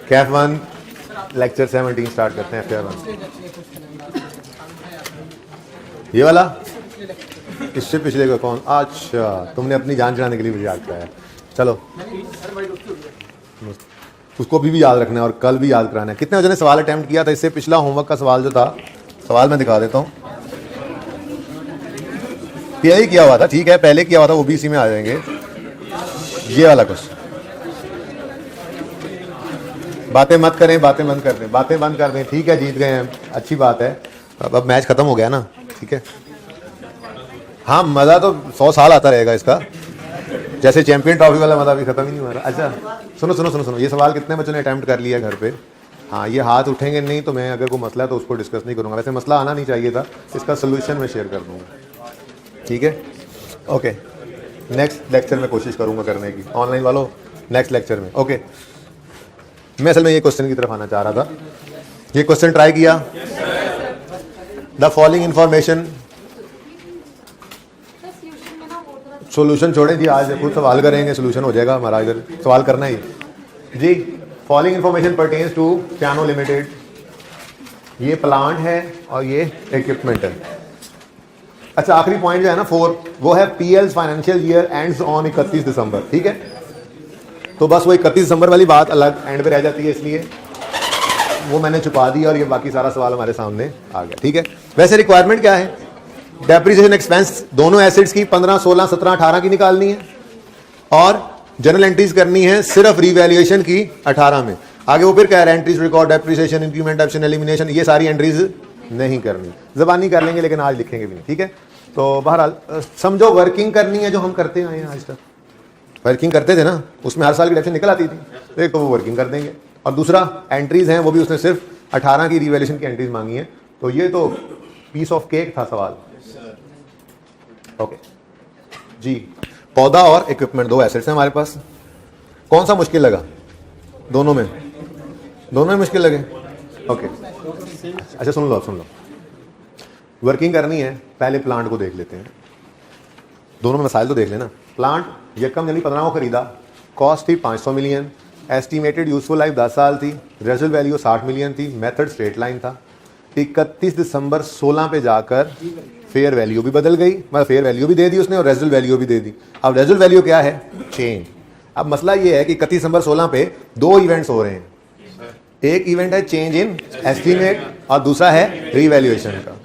Kaif 1 lecture 17 start करते हैं। FR 1 ये वाला, इससे पिछले का कौन? अच्छा, तुमने अपनी जान चढ़ाने के लिए मुझे याद कराया। चलो, उसको भी याद रखना है और कल भी याद कराना है। कितने बजे ने सवाल अटेम्प्ट किया था? इससे पिछला होमवर्क का सवाल जो था, सवाल मैं दिखा देता हूँ। यही किया हुआ था, ठीक है, पहले किया हुआ था, वो भी इसी में आ जाएंगे। ये वाला क्वेश्चन, बातें मत करें, बातें बंद कर दें, बातें बंद कर दें, ठीक है, जीत गए हैं, अच्छी बात है। अब मैच खत्म हो गया ना, ठीक है। हाँ, मज़ा तो 100 साल आता रहेगा इसका, जैसे चैंपियन ट्रॉफी वाला मज़ा भी खत्म ही नहीं हुआ। अच्छा सुनो सुनो सुनो सुनो, ये सवाल कितने बच्चों ने अटेम्प्ट कर लिया घर पे? हाँ, ये हाथ उठेंगे नहीं तो मैं, अगर कोई मसला है तो उसको डिस्कस नहीं करूँगा। वैसे मसला आना नहीं चाहिए था, इसका सोल्यूशन मैं शेयर कर दूँगा, ठीक है। ओके, नेक्स्ट लेक्चर में कोशिश करूँगा करने की, ऑनलाइन वालों नेक्स्ट लेक्चर में। ओके, मैं असल में ये क्वेश्चन की तरफ आना चाह रहा था। ये क्वेश्चन ट्राई किया। द फॉलोइंग इंफॉर्मेशन, सोल्यूशन छोड़ें जी, आज खुद सवाल करेंगे, सोल्यूशन हो जाएगा हमारा। इधर सवाल करना ही जी। Following information pertains to Piano Limited. ये प्लांट है और ये इक्विपमेंट है। अच्छा, आखिरी पॉइंट जो है ना 4, वो है PL's financial year ends on 31 दिसंबर, ठीक है। तो बस वो 31 दिसंबर वाली बात अलग एंड पे रह जाती है, इसलिए वो मैंने छुपा दी और ये बाकी सारा सवाल हमारे सामने आ गया, ठीक है। वैसे रिक्वायरमेंट क्या है? डेप्रिसिएशन एक्सपेंस दोनों एसेट्स की 15, 16, 17, 18 की निकालनी है और जनरल एंट्रीज करनी है सिर्फ रिवैल्यूएशन की 18 में। आगे वो फिर कह रहे हैं entries record, depreciation, increment, option, elimination, ये सारी एंट्रीज नहीं करनी, जबानी कर लेंगे लेकिन आज लिखेंगे भी नहीं, ठीक है। तो बहरहाल समझो वर्किंग करनी है, जो हम करते आए हैं आज तक। वर्किंग करते थे ना, उसमें हर साल की डेप्रिसिएशन निकल आती थी, एक तो वो वर्किंग कर देंगे और दूसरा एंट्रीज हैं, वो भी उसने सिर्फ 18 की रिवैल्यूएशन की एंट्रीज मांगी है। तो ये तो पीस ऑफ केक था सवाल। ओके जी, पौधा और इक्विपमेंट, 2 एसेट्स हैं हमारे पास। कौन सा मुश्किल लगा? दोनों में मुश्किल लगे? ओके, अच्छा सुन लो, वर्किंग करनी है, पहले प्लांट को देख लेते हैं। दोनों में मसाइल तो देख लेना। प्लांट यकम जनवरी 15 को खरीदा, कॉस्ट थी 500 मिलियन, एस्टिमेटेड यूजफुल लाइफ 10 साल थी, रेजल वैल्यू 60 मिलियन थी, मेथड स्ट्रेट लाइन था। 31 दिसंबर 16 पे जाकर फेयर वैल्यू भी बदल गई, मतलब फेयर वैल्यू भी दे दी उसने और रेजल वैल्यू भी दे दी। अब रेजल वैल्यू क्या है? चेंज। अब मसला ये है कि 31 दिसंबर 16 पे 2 इवेंट्स हो रहे हैं। एक इवेंट है चेंज इन एस्टीमेट और दूसरा है रिवैल्यूएशन का।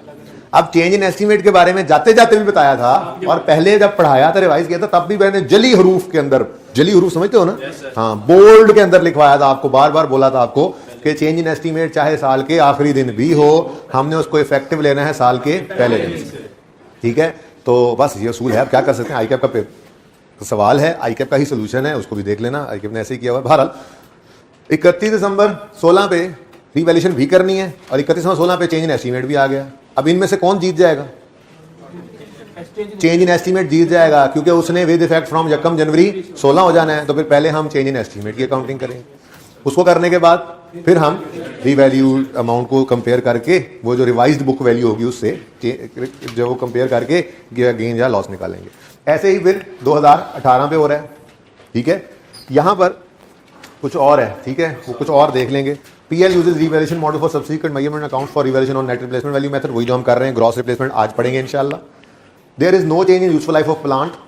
अब चेंज इन एस्टीमेट के बारे में जाते जाते भी बताया था और पहले जब पढ़ाया था, रिवाइज किया था, तब भी मैंने जली हरूफ के अंदर, जली हरूफ समझते हो ना, हाँ, बोल्ड के अंदर लिखवाया था आपको, बार बार बोला था आपको कि चेंज इन एस्टीमेट चाहे साल के आखिरी दिन भी हो, हमने उसको इफेक्टिव लेना है साल के पहले दिन से, ठीक है। तो बस ये असूल है, आप क्या कर सकते हैं। आईकैप का तो सवाल है, आईकैप का ही सोल्यूशन है, उसको भी देख लेना। आईकैप ने ऐसे ही किया हुआ है। बहरहाल 31 दिसंबर 16 पे रिवैल्यूएशन भी करनी है और 31 दिसंबर 16 पे चेंज इन एस्टीमेट भी आ गया। अब इनमें से कौन जीत जाएगा? चेंज इन एस्टीमेट जीत जाएगा, क्योंकि उसने विद इफेक्ट फ्रॉम यकम जनवरी 16 हो जाना है। तो फिर पहले हम चेंज इन एस्टीमेट की अकाउंटिंग करेंगे, उसको करने के बाद फिर हम रिवैल्यू अमाउंट को कंपेयर करके, वो जो रिवाइज्ड बुक वैल्यू होगी उससे जो वो कंपेयर करके गेन या लॉस निकालेंगे। ऐसे ही फिर 2018 पे हो रहा है, ठीक है। यहाँ पर कुछ और है, ठीक है, वो कुछ और देख लेंगे। PL uses revaluation model for subsequent measurement accounts for revaluation on net replacement value method, वही जो हम कर रहे हैं, ग्रॉस रिप्लेसमेंट आज पढ़ेंगे इंशाल्लाह। There is no change in useful life of plant,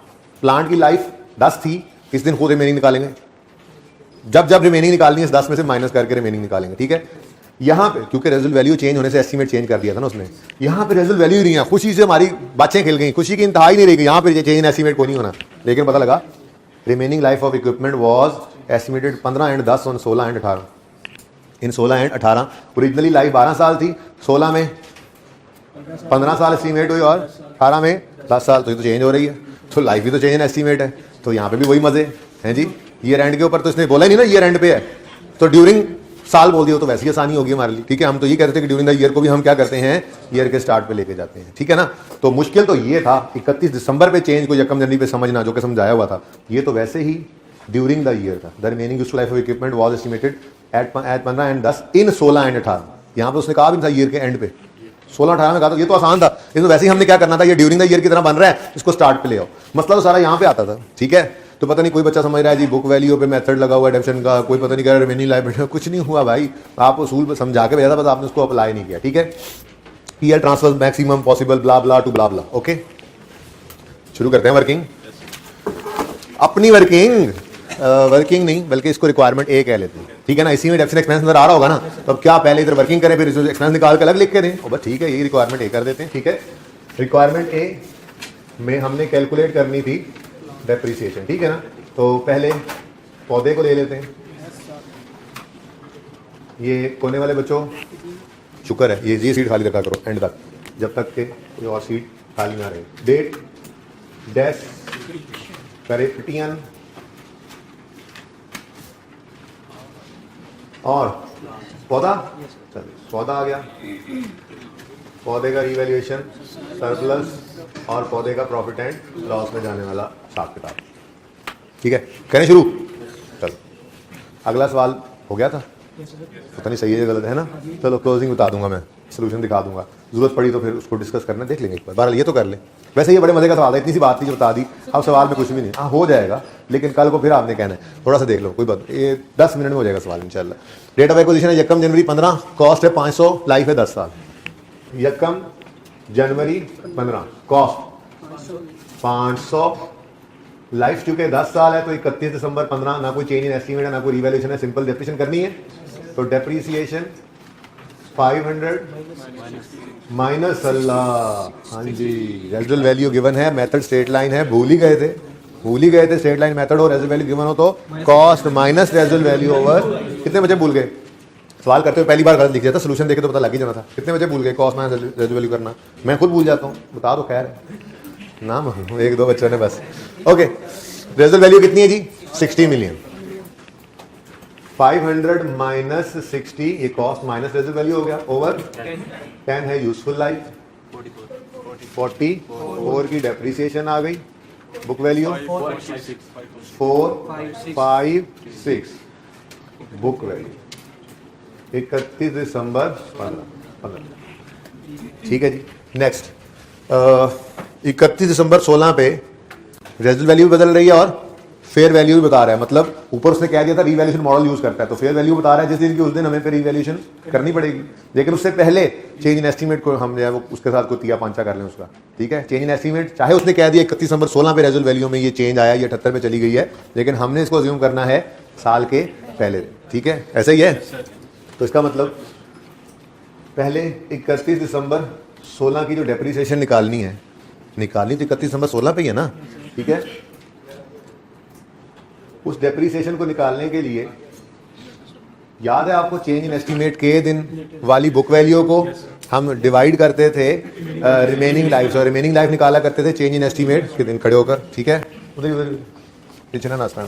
plant की लाइफ 10 थी, किस दिन खुद रिमेनिंग निकालेंगे, जब जब रिमेनिंग निकालनी है 10 में से माइनस करके रिमेनिंग निकालेंगे, ठीक है। यहाँ पे क्योंकि रेजल वैल्यू चेंज होने से एस्टीमेट चेंज कर दिया था ना उसने, यहाँ पे रेजल वैल्यू ही नहीं है। खुशी से हमारी बातें खिल गई, खुशी की इंतहा ही नहीं रही, यहाँ पे चेंज इन एस्टीमेट को नहीं होना। लेकिन पता लगा remaining life of equipment was estimated 15 and 10 on 16 and 18। In 16 and 18 originally life 12 साल थी, 16 में 15 साल एस्टीमेट हुई और 18 में 10 साल। तो ये तो चेंज हो रही है, तो लाइफ भी तो चेंज इन एस्टीमेट है। तो यहाँ पे भी वही मजे हैं जी। ईयर एंड के ऊपर तो इसने बोला ही नहीं ना ईयर एंड पे है, तो ड्यूरिंग साल बोल दिया तो वैसी आसानी होगी हमारे लिए, ठीक है। हम तो ये कहते थे कि ड्यूरिंग द ईयर को भी हम क्या करते हैं, ईयर के स्टार्ट पे लेके जाते हैं, ठीक है ना। तो मुश्किल तो ये था 31 दिसंबर पे चेंज को यकम जनवरी पे समझना, जो कि समझाया हुआ था। ये तो वैसे ही ड्यूरिंग द ईयर था। The remaining useful life of equipment was estimated at 15 and 10 in 16 and 18। यहाँ पे उसने कहा भी था ईयर के एंड पे, 16-18 में कहा था। ये तो आसान था, ये तो वैसे ही हमने क्या करना था, ये ड्यूरिंग द ईयर की तरह बन रहा है, इसको स्टार्ट पे ले आओ। मसला तो सारा यहाँ पे आता था, ठीक है। तो पता नहीं कोई बच्चा समझ रहा है जी बुक वैल्यू पे मेथड लगा हुआ है एडप्शन का, कोई पता नहीं कह रहा रिमेनिंग लाइफ, कुछ नहीं हुआ भाई, आप उसूल समझा के भेजा था, बस आपने उसको अप्लाई नहीं किया, ठीक है। PL transfer maximum possible blah blah to blah blah. Okay, शुरू करते हैं वर्किंग, अपनी वर्किंग वर्किंग नहीं बल्कि इसको रिक्वायरमेंट ए कह लेते हैं, ठीक है ना। इसी में डेप्शन एक्सपेंस नजर आ रहा होगा ना, तो अब क्या पहले इधर वर्किंग करें फिर एक्सपेंस निकाल के अलग लिख के दें, और बस ठीक है, यही रिक्वायरमेंट ए कर देते हैं, ठीक है। रिक्वायरमेंट ए में हमने कैलकुलेट करनी थी डेप्रिसिएशन, ठीक है ना। तो पहले पौधे को ले लेते हैं, ये कोने वाले बच्चों शुक्र है ये सीट खाली रखा करो एंड तक, जब तक के कोई और सीट खाली ना रहे। डेट डैश करेक्टियन और पौधा, चलिए पौधा आ गया, पौधे का रिवैल्यूएशन सरप्लस और पौधे का प्रॉफिट एंड लॉस में जाने वाला हिसाब किताब, ठीक है। करें शुरू, चलो अगला सवाल हो गया था, पता नहीं सही है गलत है ना, चलो क्लोजिंग बता दूंगा मैं, सोल्यूशन दिखा दूंगा, जरूरत पड़ी तो फिर उसको डिस्कस करना देख लेंगे एक बार, बहरहाल ये तो कर ले। वैसे ये बड़े मजे का सवाल है, इतनी सी बात थी जो बता दी, अब सवाल में कुछ भी नहीं, हाँ हो जाएगा लेकिन कल को फिर आपने कहना है, थोड़ा सा देख लो, कोई बात, ये 10 मिनट में हो जाएगा सवाल इंशाल्लाह। डेट ऑफ एक्विजिशन है 1 जनवरी 15, कॉस्ट है 500, लाइफ है 10 साल। 1 जनवरी 15 कॉस्ट 500, लाइफ चुके 10 साल है, तो 31 दिसंबर 15, ना कोई चेंज इन एस्टीमेट है ना कोई रिवैल्यूएशन है, सिंपल डेप्रिसिएशन करनी है, तो डेप्रिसिएशन 500 माइनस अल्लाह, हाँ जी रेजिडुअल वैल्यू गिवन है, मेथड स्ट्रेट लाइन है, भूल ही गए थे स्ट्रेट लाइन मेथड और रेजिडुअल वैल्यू गिवन हो तो cost minus residual value over, कितने बजे भूल गए, सवाल करते हुए पहली बार गलत लिख दिया था, सोल्यूशन देखे तो पता लग ही जाना था, कितने बजे भूल गए कॉस्ट माइनस रेजिडुअल वैल्यू करना, मैं खुद भूल जाता हूँ, बता दो खैर नाम 1-2 बच्चों ने बस। ओके, रेजिडुअल वैल्यू कितनी है जी 60 मिलियन, 500 माइनस 60 ये कॉस्ट माइनस रेजिडुअल वैल्यू हो गया, ओवर 10 है यूजफुल लाइफ, 44 की डेप्रिसिएशन आ गई, बुक वैल्यू 456 बुक वैल्यू 31 दिसंबर 15, ठीक है जी। नेक्स्ट 31 दिसंबर 16 पे रेजिडुअल वैल्यू बदल रही है और फेयर वैल्यू भी बता रहा है, मतलब ऊपर उसने कह दिया था रीवैल्यूएशन मॉडल यूज करता है, तो फेयर वैल्यू बता रहा है जिस दिन की उस दिन हमें फिर रीवैल्यूएशन करनी पड़ेगी, लेकिन उससे पहले चेंज इन एस्टीमेट को हम जो है वो उसके साथ कोई तिया पांचा कर लें उसका, ठीक है। चेंज इन एस्टीमेट चाहे उसने कह दिया 31 दिसंबर 16 पे रेजिडुअल वैल्यू में ये चेंज आया, ये 78 में चली गई है, लेकिन हमने इसको अज्यूम करना है साल के पहले, ठीक है, ऐसा ही है। तो इसका मतलब पहले 31 दिसंबर 16 की जो डेप्रिसिएशन निकालनी तो 31 दिसंबर 16 पे ही है ना, ठीक है। उस डेप्रिसिएशन को निकालने के लिए याद है आपको चेंज इन एस्टीमेट के दिन वाली बुक वैल्यू को हम डिवाइड करते थे रिमेनिंग लाइफ, और रिमेनिंग लाइफ निकाला करते थे चेंज इन एस्टीमेट के दिन खड़े होकर, ठीक है। उधर नाश्ता,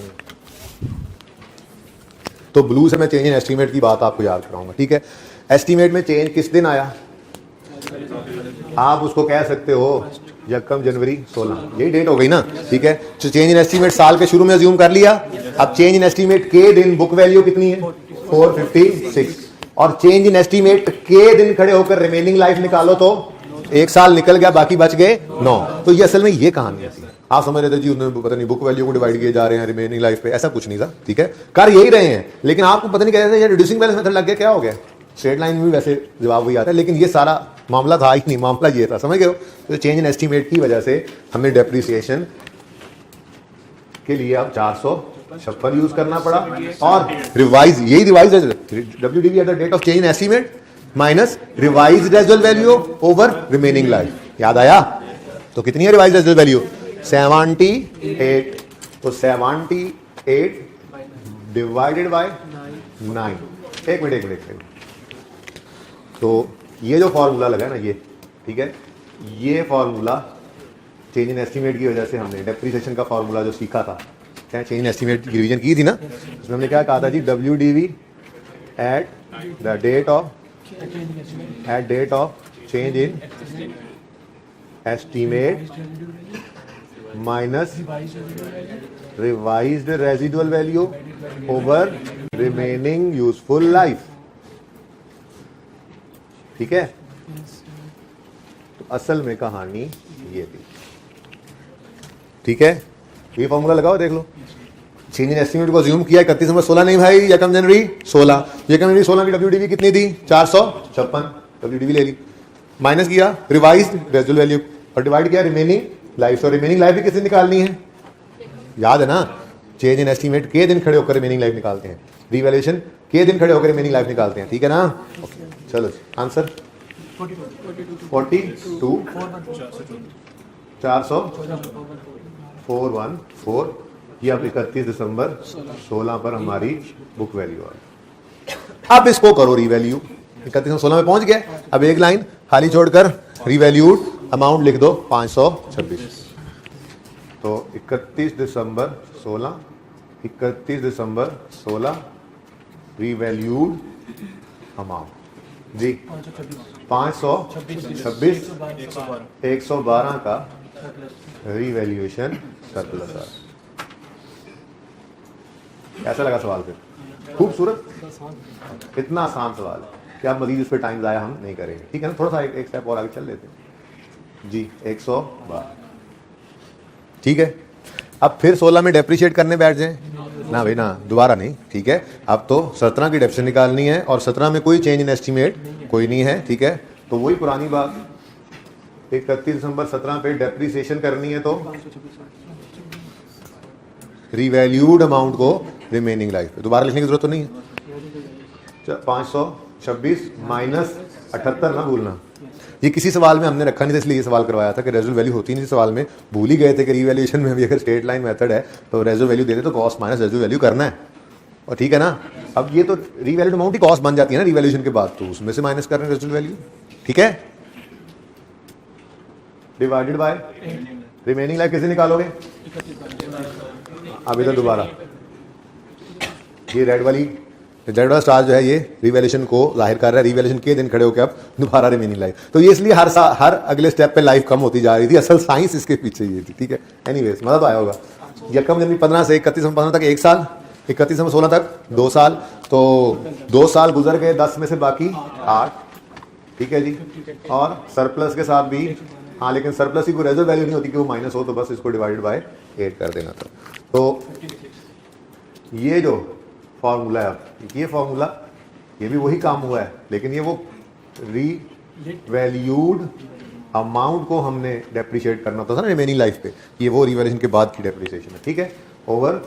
तो ब्लू से मैं चेंज इन एस्टीमेट की बात आपको याद कराऊंगा, ठीक है। एस्टीमेट में चेंज किस दिन आया, आप उसको कह सकते हो 1 जनवरी 16, यही डेट हो गई ना, ठीक है। तो चेंज इन एस्टीमेट साल के शुरू में अज्यूम कर लिया, अब चेंज इन एस्टीमेट के दिन बुक वैल्यू कितनी है 456, और चेंज इन एस्टीमेट के दिन खड़े होकर रिमेनिंग लाइफ निकालो तो 1 साल निकल गया, बाकी बच गए 9। तो ये असल में ये कहानी है, आप समझ रहे थे जी उन्होंने पता नहीं बुक वैल्यू को डिवाइड किए जा रहे हैं रिमेनिंग लाइफ पे, ऐसा कुछ नहीं था, ठीक है। कर यही रहे हैं, लेकिन आपको पता नहीं कह रहे थे रिड्यूसिंग बैलेंस मेथड लग गया, क्या हो गया, स्ट्रेट लाइन में भी वैसे जवाब वही आता है, लेकिन ये सारा मामला था ही नहीं, मामला ये था, समझ गए हो। तो चेंज इन एस्टीमेट की वजह से हमें डेप्रिसिएशन के लिए अब 456 यूज करना पड़ा, और रिवाइज यही revise WDV at the date of change in estimate minus revise residual value over remaining life, याद आया। तो कितनी है रिवाइज रेजिडुअल वैल्यू 78, तो 78 डिवाइडेड बाय 9, एक मिनट। तो ये जो फॉर्मूला लगा है ना ये, ठीक है, ये फॉर्मूला चेंज इन एस्टीमेट की वजह से हमने डेप्रिसिएशन का फॉर्मूला जो सीखा था, क्या चेंज इन एस्टीमेट की रिवीजन की थी ना, उसमें हमने क्या कहा था जी, WDV at the date of change in estimate minus revised residual value over remaining useful life, ठीक है। तो असल में कहानी ये थी, ठीक है। ये फॉर्मूला लगाओ, देख लो। चेंज इन एस्टीमेट को अज्यूम किया 31 दिसंबर 16 नहीं भाई, यकम जनवरी 16। यकम जनवरी 16 की WDV कितनी थी? 456 WDV ले ली, माइनस किया रिवाइज्ड रेजिडुअल वैल्यू और डिवाइड किया रिमेनिंग लाइफ। और रिमेनिंग लाइफ भी किससे निकालनी है? याद है ना, चेंज इन एस्टीमेट के दिन खड़े होकर रिमेनिंग लाइफ निकालते हैं, रिवैल्यूएशन के दिन खड़े होकर रिमेनिंग लाइफ निकालते हैं, ठीक है ना। चलो आंसर 42 414। ये अब 31 दिसंबर 16 पर हमारी बुक वैल्यू आ गई। अब इसको करो रिवैल्यू, 31 16 में पहुंच गए। अब एक लाइन खाली छोड़कर रिवैल्यूड अमाउंट लिख दो 526। तो 31 दिसंबर 16 रिवैल्यूड अमाउंट जी 526 112 का रिवैल्यूएशन सरप्लस आ। कैसा लगा सवाल? फिर खूबसूरत, इतना आसान सवाल है कि आप मजीद इस पर टाइम ज़ाया हम नहीं करेंगे, ठीक है ना। थोड़ा सा एक स्टेप और आगे चल लेते हैं जी। 112 ठीक है। अब फिर 16 में डेप्रिशिएट करने बैठ जाएं ना भाई ना, दोबारा नहीं, ठीक है। अब तो 17 की डेप्रिशिएशन निकालनी है और 17 में कोई चेंज इन एस्टीमेट कोई नहीं है, ठीक है। तो वही पुरानी बात, 31 दिसंबर 17 पे डेप्रिसिएशन करनी है तो रिवैल्यूड अमाउंट को रिमेनिंग लाइफ पे दोबारा लिखने की जरूरत तो नहीं है। 526 माइनस 78 ना भूलना। ये किसी सवाल में हमने रखा नहीं था, इसलिए ये सवाल करवाया था कि रेजिडुअल वैल्यू होती नहीं थी सवाल में। भूल ही गए थे कि रिवैल्यूएशन में भी अगर स्ट्रेट लाइन मेथड है तो रेजिडुअल वैल्यू देते तो कॉस्ट माइनस रेजिडुअल वैल्यू करना है, और ठीक है ना। अब ये तो रिवैल्यूड अमाउंट ही कॉस्ट बन जाती है ना रिवैल्यूएशन के बाद, तो उसमें से माइनस कर रहे हैं रेजिडुअल वैल्यू, ठीक है। डिवाइडेड बाय रिमेनिंग लाइफ कैसे निकालोगे? अब इधर दोबारा ये रेड वाला स्टार जो है ये रिवैल्यूएशन को जाहिर कर रहा है, रिवैल्यूएशन के दिन खड़े होकर अब दोबारा रिमेनिंग लाइफ। तो ये इसलिए हर अगले स्टेप पे लाइफ कम होती जा रही थी, असल साइंस इसके पीछे ये थी, ठीक है। एनीवेज मजा तो आया होगा। यकम जनवरी 15 से 31 दिसंबर 15 तक 1 साल, 31 दिसंबर 16 तक 2 साल, तो 2 साल गुजर गए, 10 में से बाकी 8, ठीक है जी। और सरप्लस के साथ भी हाँ, लेकिन सरप्लस की कोई रेजर्व वैल्यू नहीं होती कि वो माइनस हो, तो बस इसको डिवाइडेड बाय 8 कर देना था। तो ये जो फॉर्मूला है, अब ये फॉर्मूला ये भी वही काम हुआ है, लेकिन ये वो रीवैल्यूड अमाउंट को हमने डेप्रिशिएट करना होता था ना रिमेनिंग लाइफ पे, ये वो रिवैल्यूएशन के बाद की डेप्रिसिएशन है, ठीक है। ओवर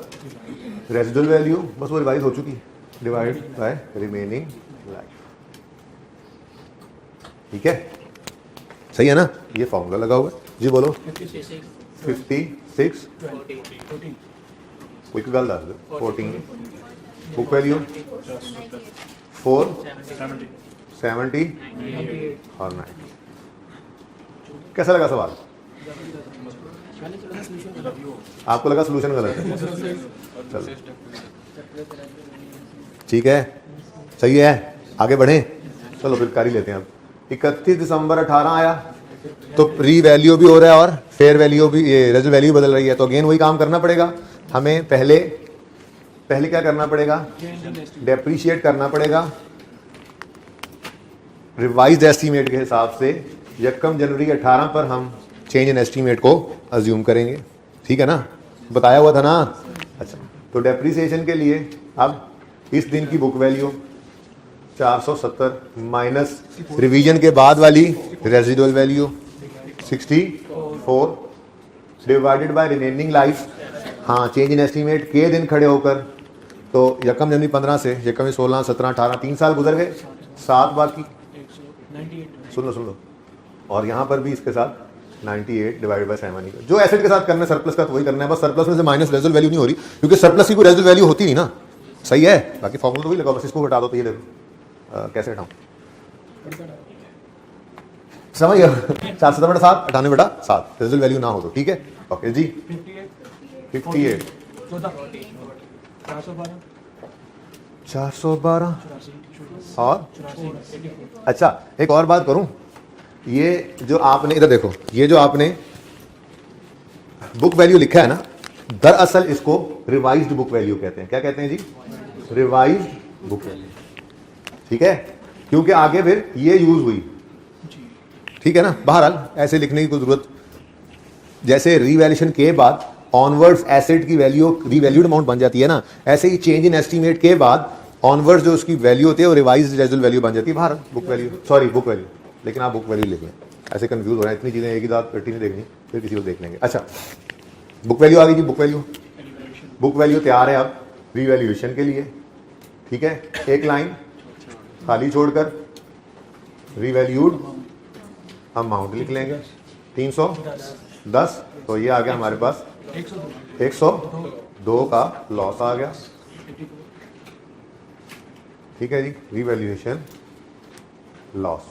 रेजिडुअल वैल्यू बस वो रिवाइज हो चुकी है, डिवाइड बाय रिमेनिंग लाइफ, ठीक है। सही है ना, ये फॉर्मूला लगा हुआ है जी। बोलो 56 कोई गल दस दो 14 बुक वैल्यू 470 और 90। कैसा लगा सवाल? आपको लगा सोल्यूशन गलत है? चलो ठीक है, सही है, आगे बढ़े। चलो फिर कर ही लेते हैं। अब 31 दिसंबर 18 आया तो री वैल्यू भी हो रहा है और फेयर वैल्यू भी, ये रेजिडुअल वैल्यू बदल रही है, तो अगेन वही काम करना पड़ेगा हमें। पहले क्या करना पड़ेगा? डेप्रीशिएट करना पड़ेगा रिवाइज्ड एस्टीमेट के हिसाब से। यकम जनवरी 18 पर हम चेंज इन एस्टीमेट को अज्यूम करेंगे, ठीक है ना, बताया हुआ था ना। अच्छा, तो डेप्रीसिएशन के लिए अब इस दिन की बुक वैल्यू 470 माइनस रिवीजन के बाद वाली residual value 64 divided by remaining life. हाँ, चेंज इन एस्टीमेट के दिन खड़े होकर, तो यकम जनवरी 15 से यकम 16 17 18 3 साल गुजर गए, 7 बाकी। सुन लो और यहाँ पर भी इसके साथ 98 डिवाइडेड बाय 7। जो एसेट के साथ करना है सरप्लस का तो वही करना है, बस सरप्लस में से माइनस रेजिडुअल वैल्यू नहीं हो रही, क्योंकि सरप्लस की कोई रेजिडुअल वैल्यू होती नहीं ना। सही है, बाकी फॉर्मूला तो वही लगाओ, बस इसको हटा दो तो ये देखो कैसे हटाऊं, समझ गया? 470/7 98/7 रेजिडुअल वैल्यू ना हो तो, ठीक है। ओके जी, 58 412 और अच्छा एक और बात करूं, ये जो आपने इधर देखो, ये जो आपने बुक वैल्यू लिखा है ना, दरअसल इसको रिवाइज्ड बुक वैल्यू कहते हैं। क्या कहते हैं जी? रिवाइज्ड बुक वैल्यू, ठीक है, क्योंकि आगे फिर ये यूज हुई, ठीक है ना। बहरहाल ऐसे लिखने की कोई जरूरत, जैसे रिवैल्यूएशन के बाद ऑनवर्ड्स एसेट की वैल्यू रीवैल्यूड अमाउंट बन जाती है ना, ऐसे ही चेंज इन एस्टीमेट के बाद ऑनवर्ड्स जो उसकी वैल्यू होती है वो रिवाइज्ड रेजिडुअल वैल्यू बन जाती है बाहर, book value, sorry book value, लेकिन आप बुक वैल्यू लिख लें, ऐसे कंफ्यूज हो रहे हैं, इतनी चीज़ें एक ही दांत पेटी नहीं देखनी, फिर किसी को देख लेंगे। अच्छा, बुक वैल्यू आ गई जी, बुक वैल्यू तैयार है अब रीवैल्यूएशन के लिए, ठीक है। एक लाइन खाली छोड़कर रीवैल्यूड अमाउंट लिख लेंगे 310, तो ये आ गया हमारे पास 102 का लॉस आ गया, ठीक है जी। रीवैल्यूएशन लॉस,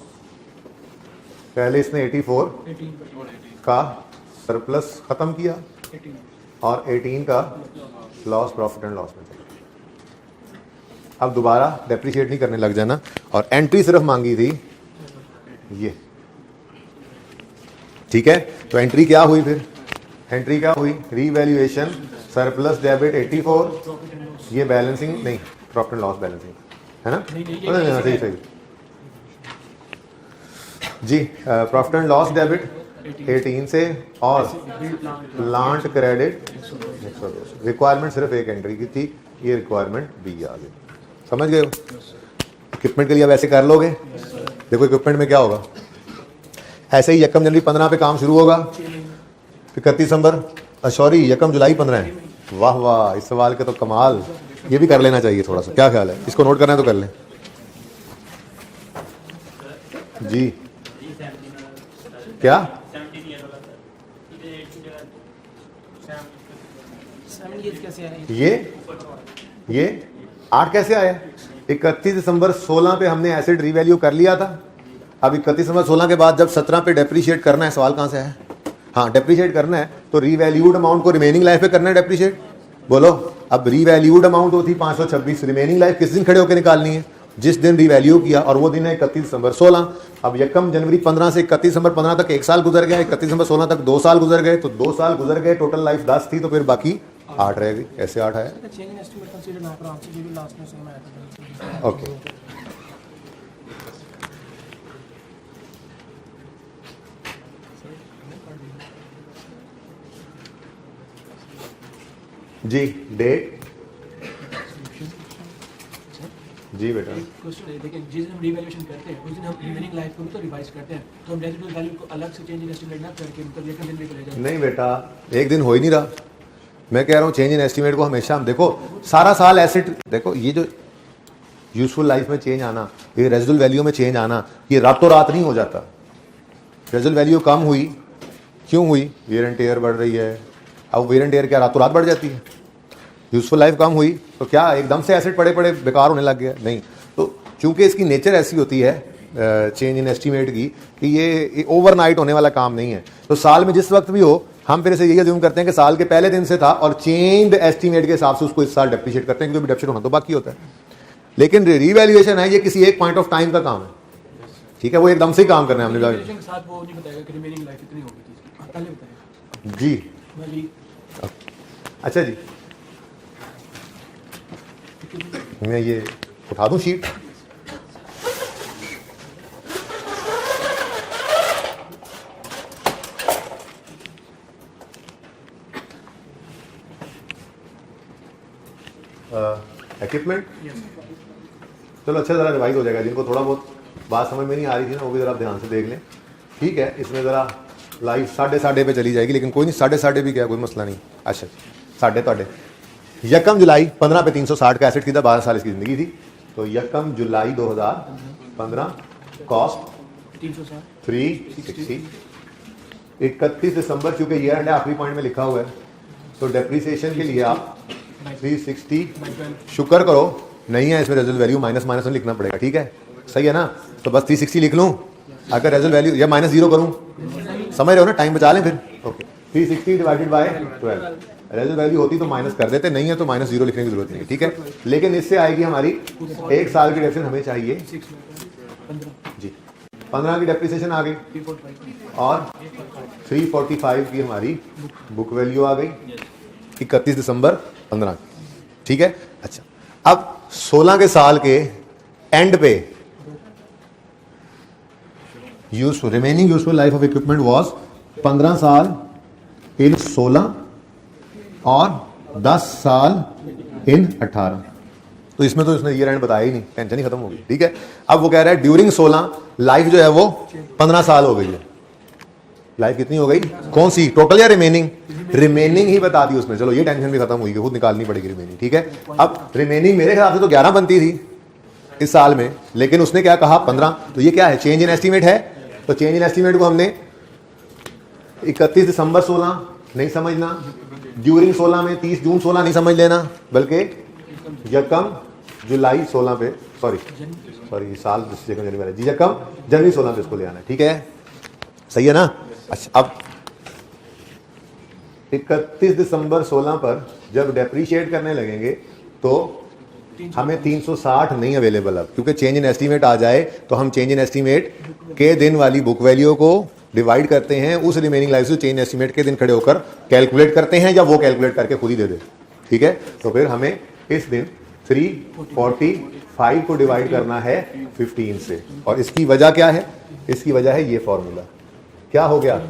पहले इसने 84 का सरप्लस खत्म किया और 18 का लॉस प्रॉफिट एंड लॉस में चला। अब दोबारा डेप्रिशिएट नहीं करने लग जाना, और एंट्री सिर्फ मांगी थी ये, ठीक है। तो एंट्री क्या हुई फिर, एंट्री क्या हुई, रीवैल्यूएशन सरप्लस डेबिट 84, ये बैलेंसिंग नहीं, प्रॉफिट एंड लॉस बैलेंसिंग है ना, सही सही जी। प्रॉफिट एंड लॉस डेबिट 18 से और प्लांट क्रेडिट 102, रिक्वायरमेंट सिर्फ एक एंट्री की थी, ये रिक्वायरमेंट बी आ गई, समझ गए हो। इक्विपमेंट के लिए अब ऐसे कर लोगे, देखो इक्विपमेंट में क्या होगा, ऐसे ही 1 जनवरी 15 पे काम शुरू होगा, 31 दिसंबर सॉरी 1 जुलाई 15 है। वाह वाह, इस सवाल के तो कमाल, ये भी कर लेना चाहिए थोड़ा सा, क्या ख्याल है, इसको नोट करना है तो कर लें जी। क्या ये 8 कैसे आया, 31 दिसंबर 16 पे हमने एसेट रीवैल्यू कर लिया था, अब 31 दिसंबर 16 के बाद जब 17 पे डेप्रीशिएट करना है, सवाल कहाँ से है, हाँ डेप्रीशिएट करना है तो रीवैल्यूड अमाउंट को रिमेनिंग लाइफ पे करना है डेप्रीशिएट, बोलो। अब रीवैल्यूड अमाउंट होती 526, रिमेनिंग लाइफ किस दिन खड़े होकर निकालनी है, जिस दिन रीवैल्यू किया, और वो दिन है 31 दिसंबर 16। अब 1 जनवरी 15 से 31 दिसंबर 15 तक 1 साल गुजर गया, 31 दिसंबर 16 तक 2 साल गुजर गए, तो 2 साल गुजर गए, टोटल लाइफ 10 थी, तो फिर बाकी 8 रह गई, ऐसे 8 आया, ओके। जी डेट जी बेटा, देखिए जिस दिन हम रिवैल्यूएशन करते हैं उस दिन हम रिमेनिंग लाइफ को भी तो रिवाइज करते हैं, तो हम रेजिडुअल वैल्यू को अलग से चेंज इन एस्टीमेट ना करके मतलब एक दिन भी करेगा नहीं बेटा, एक दिन हो ही नहीं रहा, मैं कह रहा हूँ चेंज इन एस्टीमेट को हमेशा हम देखो सारा साल एसेट, देखो ये जो यूजफुल लाइफ में चेंज आना, ये रेजिडुअल वैल्यू में चेंज आना, ये रातों रात नहीं हो जाता। रेजिडुअल वैल्यू कम हुई, क्यों हुई, वेयर एंड टेयर बढ़ रही है, अब वेयर एंड टेयर क्या रातों रात बढ़ जाती है, यूजफुल लाइफ कम हुई तो क्या एकदम से एसेट पड़े पड़े बेकार होने लग गया, नहीं। तो चूंकि इसकी नेचर ऐसी होती है चेंज इन एस्टीमेट की कि ये ओवरनाइट होने वाला काम नहीं है, तो साल में जिस वक्त भी हो हम फिर से यही अज्यूम करते हैं कि साल के पहले दिन से था और चेंज्ड एस्टीमेट के हिसाब से उसको इस साल डेप्रिशिएट करते हैं, क्योंकि डेप्रिशिएट होना तो बाकी होता है। लेकिन रीवैल्यूएशन है, ये किसी एक पॉइंट ऑफ टाइम का काम है, ठीक है, वो एकदम से ही काम करना है हमने के साथ, वो नहीं बताएगा कि रिमेनिंग लाइफ कितनी होगी इसकी, पहले बताएगा जी। अच्छा जी, मैं ये उठा दूं शीट, इक्विपमेंट, चलो अच्छा ज़रा रिवाइज हो जाएगा, जिनको थोड़ा बहुत बात समझ में नहीं आ रही थी ना वो भी ज़रा ध्यान से देख लें, ठीक है। इसमें ज़रा लाइफ 7:30 पे चली जाएगी, लेकिन कोई नहीं, 7:30 भी क्या कोई मसला नहीं। अच्छा, 7:30 1 जुलाई 15 पे 360 का एसेट था, 12 साल इसकी ज़िंदगी थी, तो 1 जुलाई 2015 कॉस्ट 360, 31 दिसंबर चूँकि ईयर एंड आखिरी पॉइंट में लिखा हुआ है, तो डेप्रीसिएशन के लिए आप 360, शुक्र करो नहीं है इसमें रेजिडुअल वैल्यू, माइनस माइनस में लिखना पड़ेगा, ठीक है, सही है ना, तो बस 360 लिख लूँ, अगर रेजिडुअल वैल्यू या -0 करूँ, समझ रहे हो ना, टाइम बचा लें फिर, okay. 360 divided by 12, residual value होती तो माइनस कर देते, नहीं है तो -0 लिखने की जरूरत नहीं है, ठीक है। लेकिन इससे आएगी हमारी 1 साल की डेप्रिसिएशन हमें चाहिए जी, 15 की डेप्रिसिएशन आ गई और 345 की हमारी बुक वैल्यू आ गई 31 दिसंबर 15, ठीक है। अच्छा, अब 16 के साल के एंड पे useful remaining useful life of equipment was 15 साल इन 16 और 10 साल इन 18। तो इसमें तो इसने ईयर एंड बताया ही नहीं, टेंशन ही खत्म हो गई। ठीक है, अब वो कह रहा है ड्यूरिंग 16 लाइफ जो है वो 15 साल हो गई है। लाइफ कितनी हो गई, कौन सी, टोटल या रिमेनिंग? रिमेनिंग ही बता दी उसने। चलो ये टेंशन भी खत्म हुई, खुद निकालनी पड़ेगी रिमेनिंग। ठीक है, अब रिमेनिंग मेरे ख्याल से तो 11 बनती थी इस साल में, लेकिन उसने क्या कहा 15। तो ये क्या है, चेंज इन एस्टीमेट है। तो चेंज इन एस्टीमेट को हमने 31 दिसंबर 16 नहीं समझना, ड्यूरिंग 16 में 30 जून 16 नहीं समझ लेना, बल्कि यकम जुलाई 16 पे, सॉरी साल जनवरी जी, यकम जनवरी 16 पे इसको ले आना है। ठीक है, सही है ना। अच्छा, अब 31 दिसंबर 16 पर जब डेप्रीशिएट करने लगेंगे तो हमें 360 नहीं अवेलेबल अब, क्योंकि चेंज इन एस्टीमेट आ जाए तो हम चेंज इन एस्टीमेट के दिन वाली बुक वैल्यू को डिवाइड करते हैं उस रिमेनिंग लाइफ से चेंज एस्टीमेट के दिन खड़े होकर कैलकुलेट करते हैं, या वो कैलकुलेट करके खुद ही दे दे। ठीक है, तो फिर हमें इस दिन 345 को डिवाइड करना है 15 से। और इसकी वजह क्या है, इसकी वजह है ये फॉर्मूला। क्या हो गया,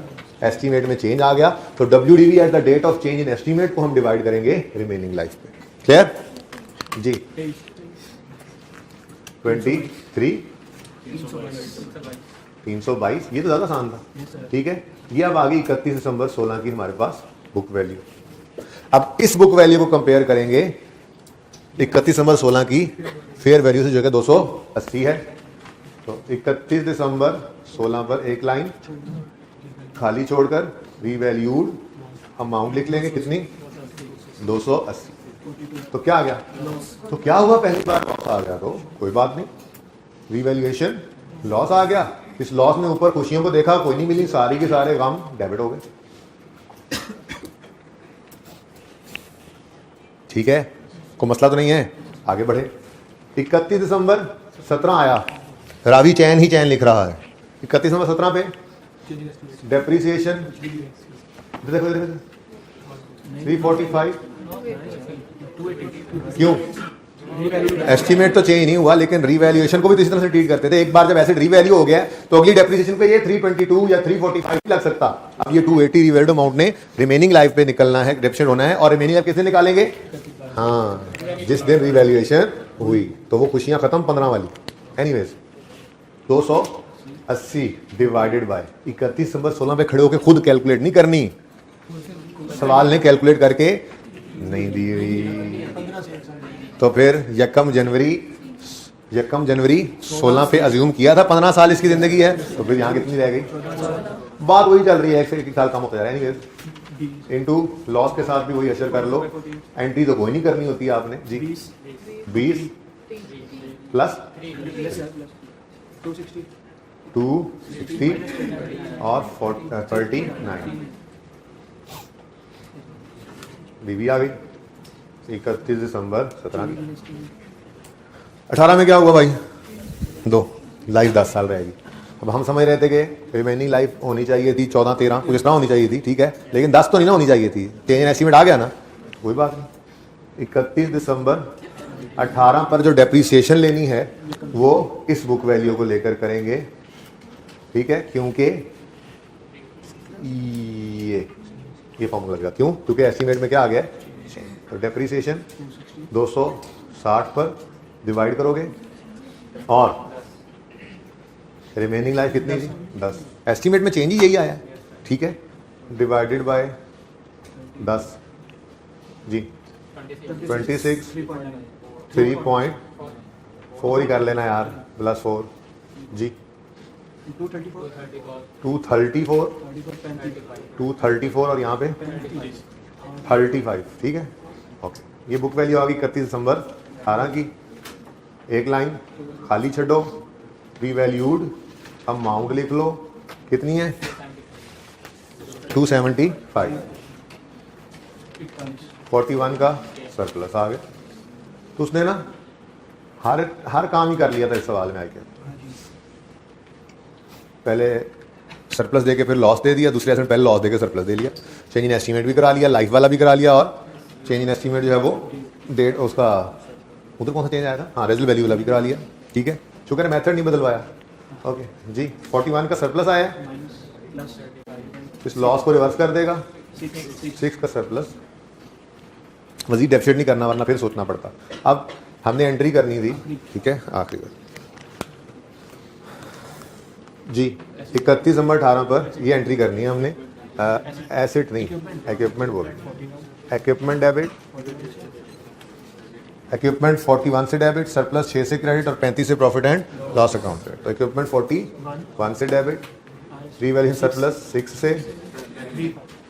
एस्टीमेट में चेंज आ गया, तो WDV at the date of change in estimate को हम डिवाइड करेंगे रिमेनिंग लाइफ पे। क्लियर जी। 23 322, ये तो ज्यादा आसान था। ठीक है, ये अब आ गई 31 दिसंबर 16 की हमारे पास बुक वैल्यू। अब इस बुक वैल्यू को कंपेयर करेंगे 31 दिसंबर 16 की फेयर वैल्यू से, जो कि 280 है। तो 31 दिसंबर 16 पर एक लाइन खाली छोड़कर रीवैल्यूड अमाउंट लिख लेंगे, कितनी, 280। तो क्या आ गया, तो क्या हुआ, पहली बार लॉस आ गया, तो कोई बात नहीं, रीवैल्यूएशन लॉस आ गया। इस लॉस में ऊपर खुशियों को देखा, कोई नहीं मिली, सारी के सारे गम डेबिट हो गए। ठीक है, कोई मसला तो नहीं है, आगे बढ़े। 31 दिसंबर 17 आया, रावी चैन ही चैन लिख रहा है। 31 दिसंबर 17 पे डेप्रीसिएशन देखो 345, क्यों, एस्टीमेट तो चेंज नहीं हुआ, लेकिन रीवैल्यूएशन को भी तो इसी तरह से ट्रीट करते थे। एक बार जब एसिड रीवैल्यू हो गया तो अगली डेप्रिसिएशन पे ये 322 या 345 लग सकता। अब ये 280 रिवैल्यूड अमाउंट ने रिमेनिंग लाइफ पे निकलना है, डेप्रिसिएट होना है। और रिमेनिंग लाइफ किससे निकालेंगे, हाँ, जिस दिन रीवैल्यूएशन हुई, तो वो खुशियां खत्म 15 वाली। एनीवेज 280 डिवाइडेड बाय 31 दिसंबर 16 पे खड़े होकर खुद कैलकुलेट नहीं करनी, सवाल ने कैलकुलेट करके नहीं दी हुई। तो फिर यकम जनवरी 16 पे अज्यूम किया था 15 साल इसकी जिंदगी है, तो फिर यहाँ कितनी रह गई, बात वही चल रही है, एक साल कम होता जा रहा है। एनीवेज इनटू लॉस के साथ भी वही असर कर लो, एंट्री तो कोई नहीं करनी होती है आपने जी। 20 प्लस 260 और 39 बीवी आ गई 31 दिसंबर 17 की। 18 में क्या हुआ भाई, दो लाइफ 10 साल रहेगी। अब हम समझ रहे थे कि रिमेनिंग लाइफ होनी चाहिए थी 14-13 कुछ इस तरह होनी चाहिए थी, ठीक है, लेकिन 10 तो नहीं ना होनी चाहिए थी। चेंज इन एस्टीमेट आ गया ना, कोई बात नहीं। 31 दिसंबर 18 पर जो डेप्रीसिएशन लेनी है वो इस बुक वैल्यू को लेकर करेंगे, ठीक है, क्योंकि ये फॉर्मूला लगा, क्यों, क्योंकि एस्टीमेट में क्या आ गया, तो डेप्रीसिएशन 260 पर डिवाइड करोगे और रिमेनिंग लाइफ कितनी थी 10, एस्टीमेट में चेंज ही यही आया, ठीक है, डिवाइडेड बाय 10 जी 26 3.4 ही कर लेना यार, प्लस 4 जी 234 और यहाँ पे 35, ठीक है, ओके। ये बुक वैल्यू आ गई 31 दिसंबर 18 की। एक लाइन खाली छोड़ो, रीवैल्यूड अमाउंट लिख लो, कितनी है 275, 41 का सरप्लस आ गया। तो उसने ना हर काम ही कर लिया था इस सवाल में आके, पहले सरप्लस देके फिर लॉस दे दिया, दूसरे एस्टीमेट पहले लॉस देके सरप्लस दे लिया, चेंज इन एस्टीमेट भी करा लिया, लाइफ वाला भी करा लिया, और चेंज इन एस्टीमेट जो है वो डेट उसका उधर कौन सा चेंज आया था, हाँ रेजल वैल्यू वाला भी करा लिया, ठीक है, शुक्र है मेथड नहीं बदलवाया, ओके जी। 41 का सरप्लस आया, इस लॉस को रिवर्स कर देगा, 6 का सरप्लस मजीद डेफिसिट नहीं करना वरना फिर सोचना पड़ता। अब हमने एंट्री करनी थी, ठीक है, आखिरी बार जी 31 नंबर 18 पर ये एंट्री करनी है हमने। एसेट नहीं, इक्विपमेंट बोल रहे, इक्विपमेंट डेबिट, इक्विपमेंट 41 से डेबिट, सरप्लस 6 से क्रेडिट और 35 से प्रॉफिट एंड लॉस अकाउंट से। तो इक्विपमेंट 41 से डेबिट, रीवैल्यूएशन सरप्लस 6 से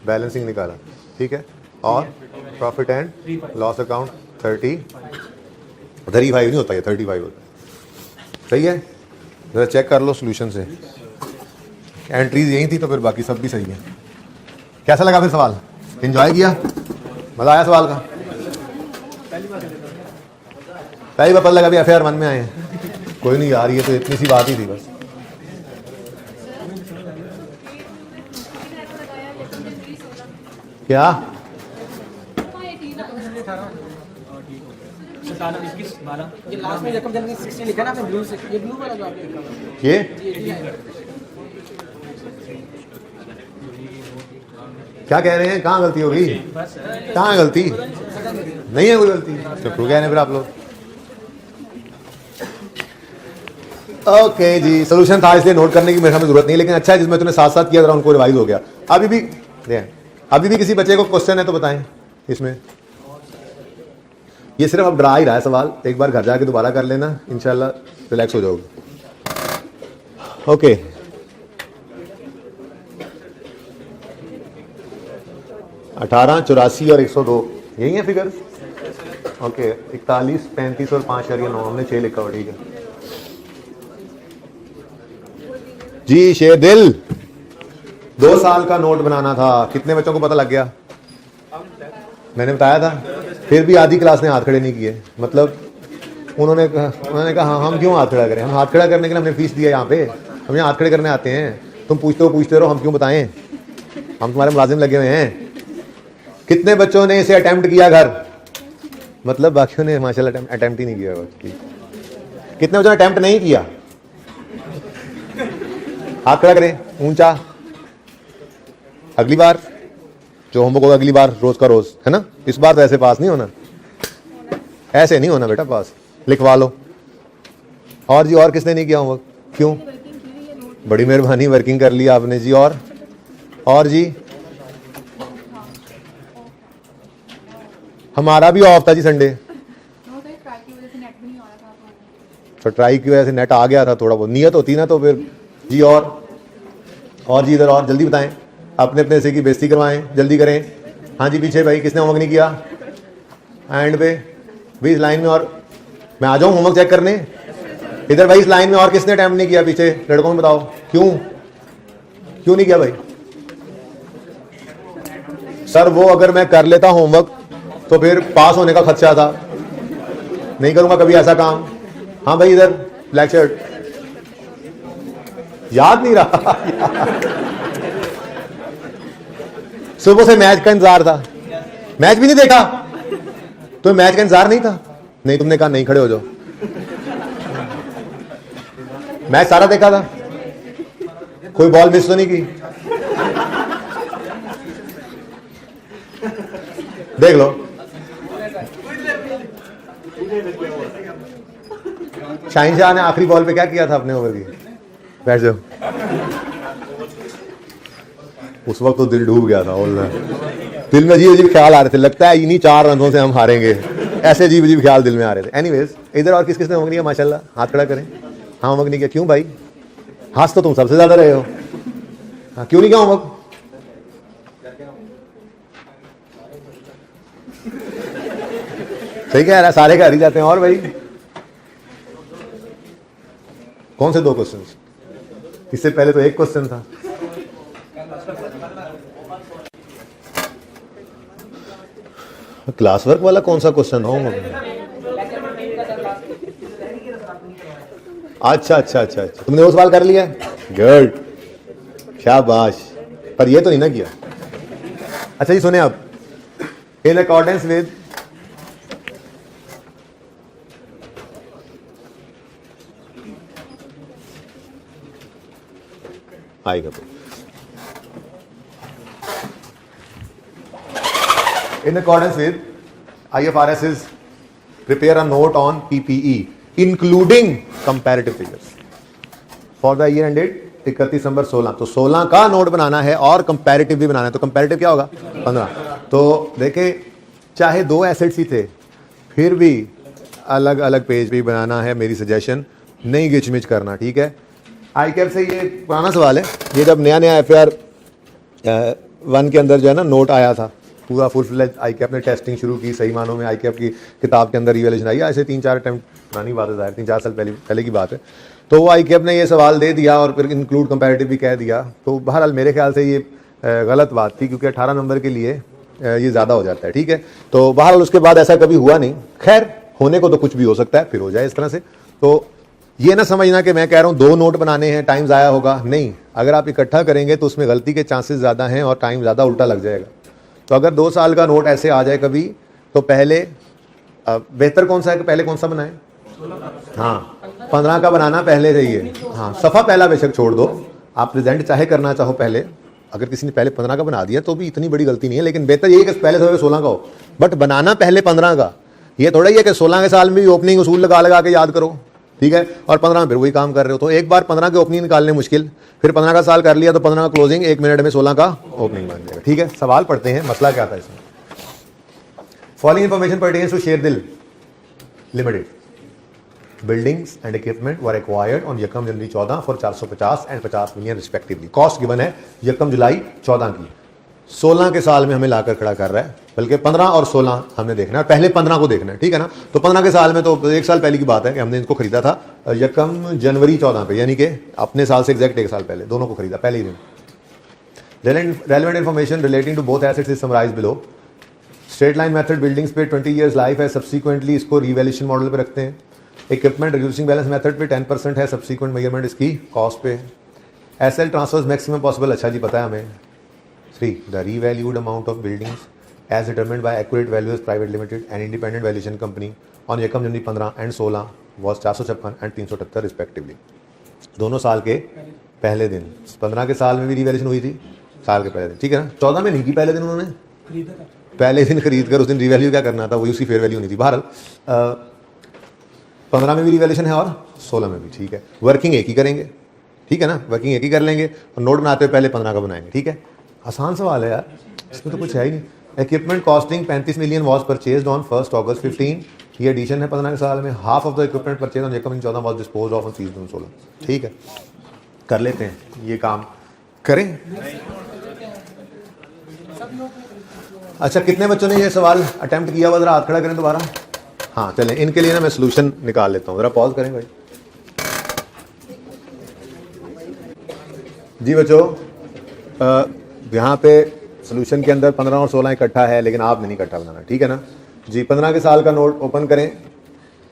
बैलेंसिंग निकाला, ठीक है, और प्रॉफिट एंड लॉस अकाउंट 35 नहीं होता, ये 35 होता है। सही है, जरा चेक कर लो सोल्यूशन से। एंट्रीज यही थी तो फिर बाकी सब भी सही है। कैसा लगा फिर सवाल? एंजॉय किया? मज़ा आया सवाल का? पहली बार पता लगा भी FAR 1 में आए हैं। कोई नहीं यार, ये तो इतनी सी बात ही थी बस। क्या 17, 21, 12 ये लास्ट में रकम जब 16 लिखा ना आपने ब्लू से, ये ब्लू वाला जो आपने लिखा ये क्या कह रहे हैं? कहाँ गलती हो गई? कहाँ गलती? नहीं है कोई गलती, तो क्यों कह रहे हैं फिर आप लोग? ओके जी, सोल्यूशन था इसलिए नोट करने की मेरे हमें जरूरत नहीं, लेकिन अच्छा है जिसमें तुमने साथ साथ किया जरा उनको रिवाइज हो गया। अभी भी किसी बच्चे को क्वेश्चन है तो बताएं इसमें। ये सिर्फ अब डरा ही रहा है सवाल, एक बार घर जाके दोबारा कर लेना, इंशाल्लाह रिलैक्स हो जाओगे। ओके, अठारह, 84 और 102 यही है फिगर। ओके, 41, 35 और 5.9 हमने 6 लिखा हुआ, ठीक है जी। शेर दिल 2 साल का नोट बनाना था, कितने बच्चों को पता लग गया? मैंने बताया था, फिर भी आधी क्लास ने हाथ खड़े नहीं किए। मतलब उन्होंने कहा हाँ, हम क्यों हाथ खड़ा करें? हम हाथ खड़ा करने के लिए हमने फीस दिया यहाँ पे, हम यहाँ हाथ खड़े करने आते हैं। तुम पूछते रहो, हम क्यों बताएं? हम तुम्हारे मुलाजिम लगे हुए हैं। कितने बच्चों ने इसे अटेम्प्ट किया घर? मतलब बाकियों ने माशाल्लाह अटेम्प्ट ही नहीं किया। कितने बच्चों ने अटेम्प्ट नहीं किया? हाथ खड़ा करें ऊंचा। अगली बार जो होमवर्क होगा, अगली बार रोज का रोज, है ना? इस बार तो ऐसे पास नहीं होना, ऐसे नहीं होना बेटा पास, लिखवा लो। और जी, और किसने नहीं किया होमवर्क? क्यों? बड़ी मेहरबानी, वर्किंग कर लिया आपने जी। और जी, हमारा भी ऑफ था जी संडे, तो ट्राई की वजह से नेट आ गया था थोड़ा बहुत, नियत होती ना तो फिर जी। और जी इधर, और जल्दी बताएं, अपने अपने से की बेइज्जती करवाएं, जल्दी करें। हाँ जी, पीछे भाई किसने होमवर्क नहीं किया? एंड पे भाई इस लाइन में, और मैं आ जाऊं होमवर्क चेक करने? इधर भाई इस लाइन में और किसने अटेम्प्ट नहीं किया? पीछे लड़कों में बताओ, क्यों नहीं किया भाई? सर वो अगर मैं कर लेता होमवर्क तो फिर पास होने का खदशा था, नहीं करूंगा कभी ऐसा काम। हाँ भाई इधर ब्लैक शर्ट, याद नहीं रहा सुबह से मैच का इंतजार था, मैच भी नहीं देखा तो मैच का इंतजार नहीं था? नहीं, तुमने कहा नहीं खड़े हो जाओ। मैच सारा देखा था, कोई बॉल मिस तो नहीं की? देख लो, शाहीन शाह ने आखिरी बॉल पे क्या किया था अपने ओवर की? बैठ जाओ। उस वक्त तो दिल डूब गया था, और दिल में अजीब अजीब ख्याल आ रहे थे, लगता है इन्हीं 4 रनों से हम हारेंगे, ऐसे अजीब अजीब ख्याल दिल में आ रहे थे। एनीवेज, इधर और किसने होमवर्क नहीं किया? माशाल्लाह, हाथ खड़ा करें। हाँ, होमवर्क नहीं किया। क्यों भाई? हाथ तो तुम सबसे ज्यादा रहे हो। हाँ, क्यों नहीं किया होमवर्क? सही कह रहा है, सारे घर ही जाते हैं। और भाई कौन से 2 क्वेश्चन? इससे पहले तो 1 क्वेश्चन था। क्लास वर्क वाला कौन सा क्वेश्चन हो? अच्छा, तुमने वो सवाल कर लिया? गुड, शाबाश। पर ये तो नहीं ना किया। अच्छा जी सुने, अब इन अकॉर्डेंस विद आएगा तो in accordance with IFRS is prepare a note on PPE including comparative figures for the year ended 31 दिसंबर 16। तो 16 का नोट बनाना है और कंपैरेटिव भी बनाना है। तो कंपैरेटिव क्या होगा 15। तो देखे चाहे दो एसेट्स ही थे फिर भी अलग अलग पेज भी बनाना है। मेरी सजेशन नहीं गिचमिच करना, ठीक है। ICAP से ये पुराना सवाल है, ये जब नया नया FAR 1 के अंदर जो है ना नोट आया था, पूरा फुल फ्लेज ICAP ने टेस्टिंग शुरू की, सही मानों में ICAP की किताब के अंदर रिवैल्यूएशन आई। ऐसे 3-4 अटेम्प्ट पुरानी बात है, ज़ाहिर 3-4 साल पहले की बात है। तो वो ICAP ने ये सवाल दे दिया और फिर इंक्लूड कंपैरेटिव भी कह दिया। तो बहरहाल मेरे ख्याल से ये गलत बात थी, क्योंकि 18 नंबर के लिए ये ज़्यादा हो जाता है, ठीक है। तो बहरहाल उसके बाद ऐसा कभी हुआ नहीं। खैर होने को तो कुछ भी हो सकता है, फिर हो जाए इस तरह से। तो ये ना समझना कि मैं कह रहा हूँ 2 नोट बनाने हैं टाइम ज़ाया होगा, नहीं। अगर आप इकट्ठा करेंगे तो उसमें गलती के चांसेस ज़्यादा हैं और टाइम ज़्यादा उल्टा लग जाएगा। तो अगर 2 साल का नोट ऐसे आ जाए कभी, तो पहले बेहतर कौन सा है कि पहले कौन सा बनाएं? हाँ 15 का बनाना पहले चाहिए। हाँ सफ़ा पहला बेशक छोड़ दो, आप प्रेजेंट चाहे करना चाहो पहले। अगर किसी ने पहले 15 का बना दिया तो भी इतनी बड़ी गलती नहीं है, लेकिन बेहतर यही कि पहले 16 का हो, बट बनाना पहले 15 का। ये थोड़ा ही है कि 16 के साल में भी ओपनिंग उसूल लगा के याद करो, ठीक है, और 15 में फिर वही काम कर रहे हो। तो एक बार 15 के ओपनिंग निकालने मुश्किल, फिर 15 का साल कर लिया तो 15 का क्लोजिंग 1 मिनट में 16 का ओपनिंग बन जाएगा, ठीक है। सवाल पढ़ते हैं, मसला क्या था इसमें। Following information pertains to Sherdil limited. Buildings and equipment were acquired on यकम जनवरी 14 for 450 and 50 million respectively. Cost given है यकम जुलाई 14 की। 16 के साल में हमें लाकर खड़ा कर रहा है, बल्कि 15 और 16 हमने देखना है, पहले 15 को देखना है, ठीक है ना। तो 15 के साल में तो 1 साल पहले की बात है कि हमने इनको खरीदा था यकम जनवरी 14 पे, यानी कि अपने साल से एग्जैक्ट 1 साल पहले दोनों को खरीदा पहले ही दिन। Relevant information relating to both assets is summarised below. Straight line method buildings पे 20 ईयर्स लाइफ है, सब्सिक्वेंटली इसको रिवैल्यूएशन मॉडल पे रखते हैं। इक्विपमेंट रिड्यूसिंग बैलेंस मेथड पे 10% है, सब्सिक्वेंट मेजरमेंट इसकी कॉस्ट पे। एसएल ट्रांसफर्स मैक्सिमम पॉसिबल, अच्छा जी पता है हमें। 3 the revalued amount of buildings as determined by accurate values private limited and independent valuation company on यकम जनवरी 15 एंड 16 वॉज 456 एंड 378 रिस्पेक्टिवली। दोनों साल के पहले दिन। 15 के साल में भी रिवैल्यूएशन हुई थी, साल के पहले दिन, ठीक है ना। 14 में नहीं की पहले दिन उन्होंने पहले दिन खरीद कर उस दिन रिवैल्यू क्या करना था, वही उसकी फेयर वैल्यू नहीं थी। बहरहाल 15 में भी रिवैल्यूएशन है और 16 में भी, ठीक है। वर्किंग एक ही करेंगे, ठीक है ना, वर्किंग एक ही कर लेंगे और नोट बनाते हुए पहले 15 का बनाएंगे, ठीक है। आसान सवाल है यार, इसमें तो कुछ है ही नहीं। Equipment costing 35 million was purchase on 1 August 15। ये एडिशन है 15 के साल में। Half of the equipment purchase on यकम 14 was dispose of on season 16, ठीक है। कर लेते हैं ये काम, करें। अच्छा कितने बच्चों ने ये सवाल अटेम्प्ट किया हुआ, जरा हाथ खड़ा करें दोबारा। हाँ चलें, इनके लिए ना मैं सोल्यूशन निकाल लेता हूँ, जरा पॉज करें भाई। जी बच्चों, यहाँ पे सोल्यूशन के अंदर 15 और 16 इकट्ठा है, लेकिन आपने नहीं इकट्ठा बनाना, ठीक है ना जी। 15 के साल का नोट ओपन करें।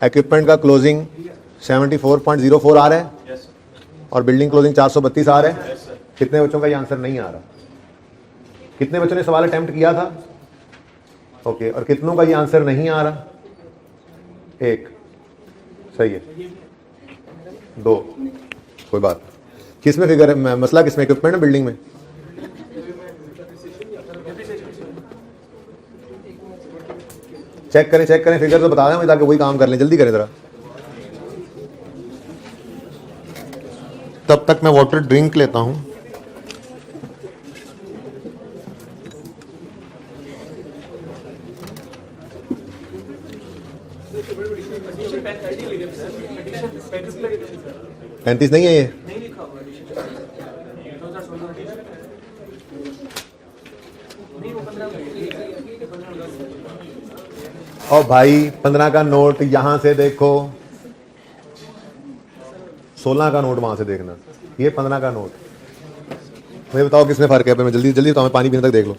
इक्विपमेंट का क्लोजिंग 74.04 आ रहा है और बिल्डिंग क्लोजिंग 432 आ रहा है। कितने बच्चों का ये आंसर नहीं आ रहा? कितने बच्चों ने सवाल अटेम्प्ट किया था? ओके, और कितनों का ये आंसर नहीं आ रहा? 1, सही है। 2, कोई बात। किस में फिगर है, मसला किस में, इक्विपमेंट है बिल्डिंग में? चेक करें फिगर तो बता दें ताकि वही काम कर लें, जल्दी करें जरा। तब तक मैं वाटर ड्रिंक लेता हूं। पैंतीस नहीं है ये? और भाई 15 का नोट यहां से देखो, 16 का नोट वहां से देखना, ये 15 का नोट। मुझे बताओ किसमें फर्क है, मैं जल्दी जल्दी बताओ, मैं पानी पीने तक देख लो।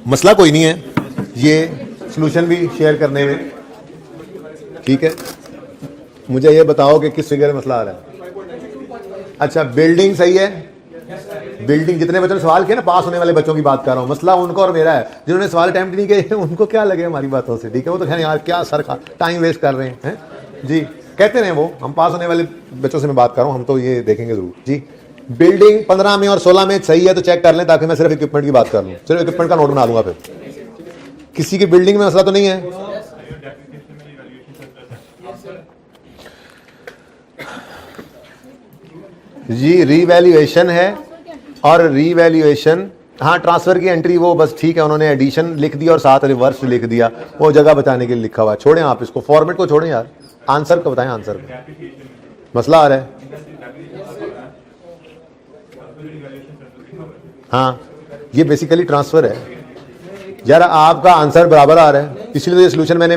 मसला कोई नहीं है, ये सॉल्यूशन भी शेयर करने में, ठीक है। मुझे ये बताओ कि किस फिगर में मसला आ रहा है। अच्छा बिल्डिंग सही है, बिल्डिंग जितने बच्चों ने सवाल किया ना, पास होने वाले बच्चों की बात कर रहा हूँ। मसला उनको और मेरा है, जिन्होंने सवाल अटेम्प्ट नहीं किए उनको क्या लगे हमारी बातों से, ठीक है। वो तो कहने यार क्या सर का टाइम वेस्ट कर रहे हैं जी, कहते रहे वो। हम पास होने वाले बच्चों से मैं बात कर रहा हूँ, हम तो ये देखेंगे जरूर जी। बिल्डिंग 15 में और 16 में सही है तो चेक कर लें, ताकि मैं सिर्फ इक्विपमेंट की बात कर लूं, सिर्फ इक्विपमेंट का नोट बना दूंगा। फिर किसी की बिल्डिंग में मसला तो नहीं है। जी रीवैल्यूएशन है, और रीवैल्यूएशन हाँ ट्रांसफर की एंट्री वो बस ठीक है, उन्होंने एडिशन लिख दिया और साथ रिवर्स लिख दिया, वो जगह बचाने के लिए लिखा हुआ है। छोड़ें आप इसको, फॉर्मेट को छोड़ें यार, आंसर को बताएं। आंसर को मसला आ रहा है। हाँ ये बेसिकली ट्रांसफर है यार, आपका आंसर बराबर आ रहा है, इसलिए तो ये सोल्यूशन मैंने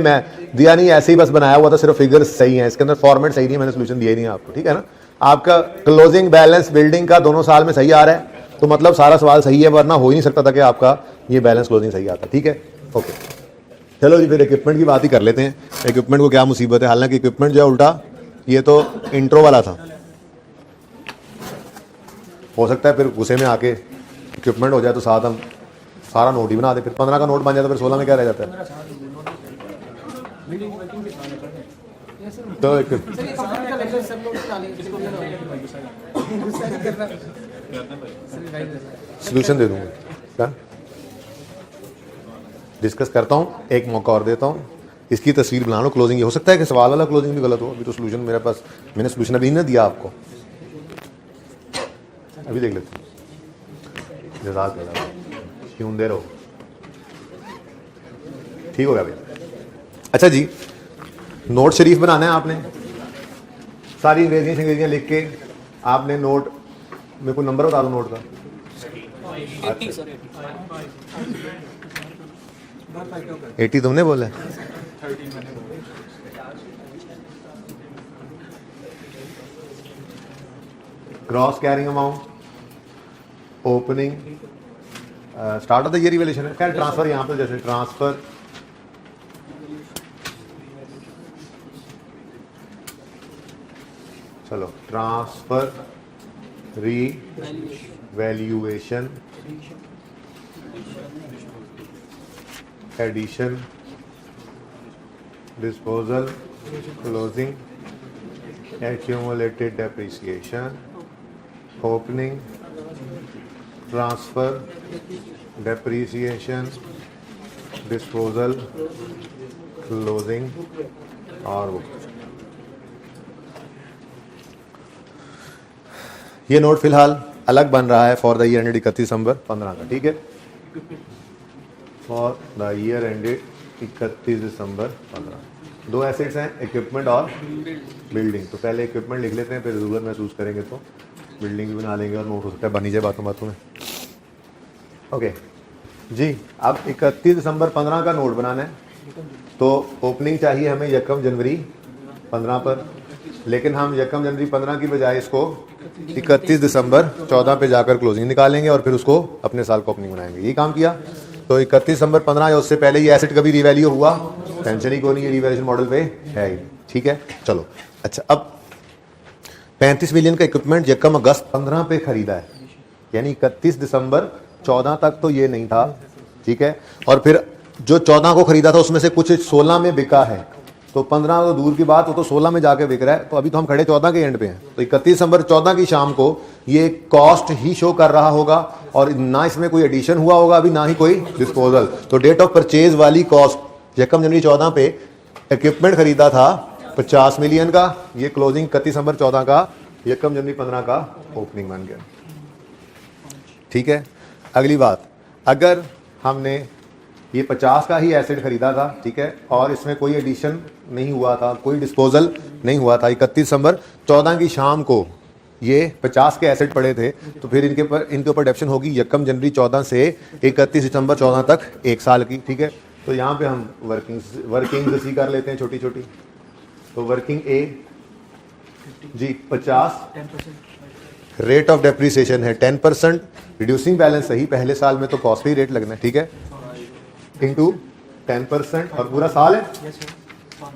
दिया नहीं, ऐसे ही बस बनाया हुआ था, सिर्फ फिगर्स सही हैं, इसके अंदर फॉर्मेट सही नहीं, मैंने सोल्यूशन दिया ही नहीं आपको, ठीक है ना। आपका क्लोजिंग बैलेंस बिल्डिंग का दोनों साल में सही आ रहा है, तो मतलब सारा सवाल सही है, वरना हो ही नहीं सकता था कि आपका ये बैलेंस क्लोजिंग सही आता, ठीक है। ओके चलो जी, फिर इक्विपमेंट की बात ही कर लेते हैं। इक्विपमेंट को क्या मुसीबत है, हालांकि इक्विपमेंट जो है उल्टा, ये तो इंट्रो वाला था, हो सकता है फिर गुस्से में आके इक्विपमेंट हो जाए तो साथ हम सारा नोट ही बना दे, फिर 15 का नोट बन जाए तो फिर 16 में क्या रह जाता है। तो सोल्यूशन दे दूंगा क्या, डिस्कस करता हूँ, एक मौका और देता हूँ, इसकी तस्वीर बना लो। क्लोजिंग ये हो सकता है कि सवाल वाला क्लोजिंग भी गलत हो, अभी तो सोल्यूशन मेरे पास, मैंने सोल्यूशन अभी नहीं दिया आपको, अभी देख लेते हैं। जज़ाकल्लाह, क्यों दे रहो, ठीक हो गया भैया। अच्छा जी, नोट शरीफ बनाना है आपने, सारी इंग्रेडिएंट्स लिख के आपने नोट, मेरे को नंबर बता दो नोट का। 80 तुमने बोला है। Cross carrying amount, opening, start of the year revaluation है, खैर ट्रांसफर यहाँ पे जैसे ट्रांसफर, चलो transfer, revaluation, addition, disposal, closing, accumulated depreciation, opening, transfer, depreciation, disposal, closing और वो। ये नोट फिलहाल अलग बन रहा है फॉर द ईयर एंडेड 31 दिसंबर 15 का, ठीक है, फॉर द ईयर एंडेड 31 दिसंबर 15। दो एसेट्स हैं, इक्विपमेंट और बिल्डिंग। तो पहले इक्विपमेंट लिख लेते हैं, फिर ज़रूरत महसूस करेंगे तो बिल्डिंग भी बना लेंगे और नोट हो सकता है बनी जाए बातों बातों में। ओके जी, अब 31 दिसंबर 15 का नोट बनाना है, तो ओपनिंग चाहिए हमें 1 जनवरी 15 पर, लेकिन हम 1 जनवरी 15 की बजाय इसको 31 दिसंबर 14 पे जाकर क्लोजिंग निकालेंगे और फिर उसको अपने साल को ओपनिंग बनाएंगे। ये काम किया, तो 31 दिसंबर 15 या उससे पहले ये एसेट कभी रिवैल्यू हुआ, टेंशन ही कोई नहीं, ये रिवैल्यूएशन मॉडल पे है ही, ठीक है। चलो अच्छा, अब 35 मिलियन का इक्विपमेंट 1 अगस्त 15 पे खरीदा है, यानी 31 दिसंबर 14 तक तो ये नहीं था, ठीक है। और फिर जो 14 को खरीदा था उसमें से कुछ 16 में बिका है, तो 15 तो दूर की बात, वो तो 16 में जाके बिक रहा है, तो अभी तो हम खड़े 14 के एंड पे हैं। तो 31 दिसंबर 14 की शाम को ये कॉस्ट ही शो कर रहा होगा और ना इसमें कोई एडिशन हुआ होगा अभी, ना ही कोई डिस्पोजल। तो डेट ऑफ परचेज वाली कॉस्ट 1 जनवरी 14 पे इक्विपमेंट खरीदा था 50 मिलियन का, ये क्लोजिंग 31 दिसंबर 14 का 1 जनवरी 15 का ओपनिंग बन गया, ठीक है। अगली बात, अगर हमने ये 50 का ही एसेट खरीदा था, ठीक है, और इसमें कोई एडिशन नहीं हुआ था, कोई डिस्पोजल नहीं हुआ था, 31 दिसंबर 14 की शाम को ये 50 के एसेट पड़े थे, तो फिर इनके ऊपर डेप्शन होगी 1 जनवरी 14 से 31 दिसंबर 14 तक 1 साल की, ठीक है। तो यहाँ पे हम वर्किंग सी कर लेते हैं छोटी छोटी। तो working A G 50, rate of depreciation है 10%, रिड्यूसिंग बैलेंस सही, पहले साल में तो कॉस्टली रेट लगना है, ठीक है, इंटू 10% और पूरा साल है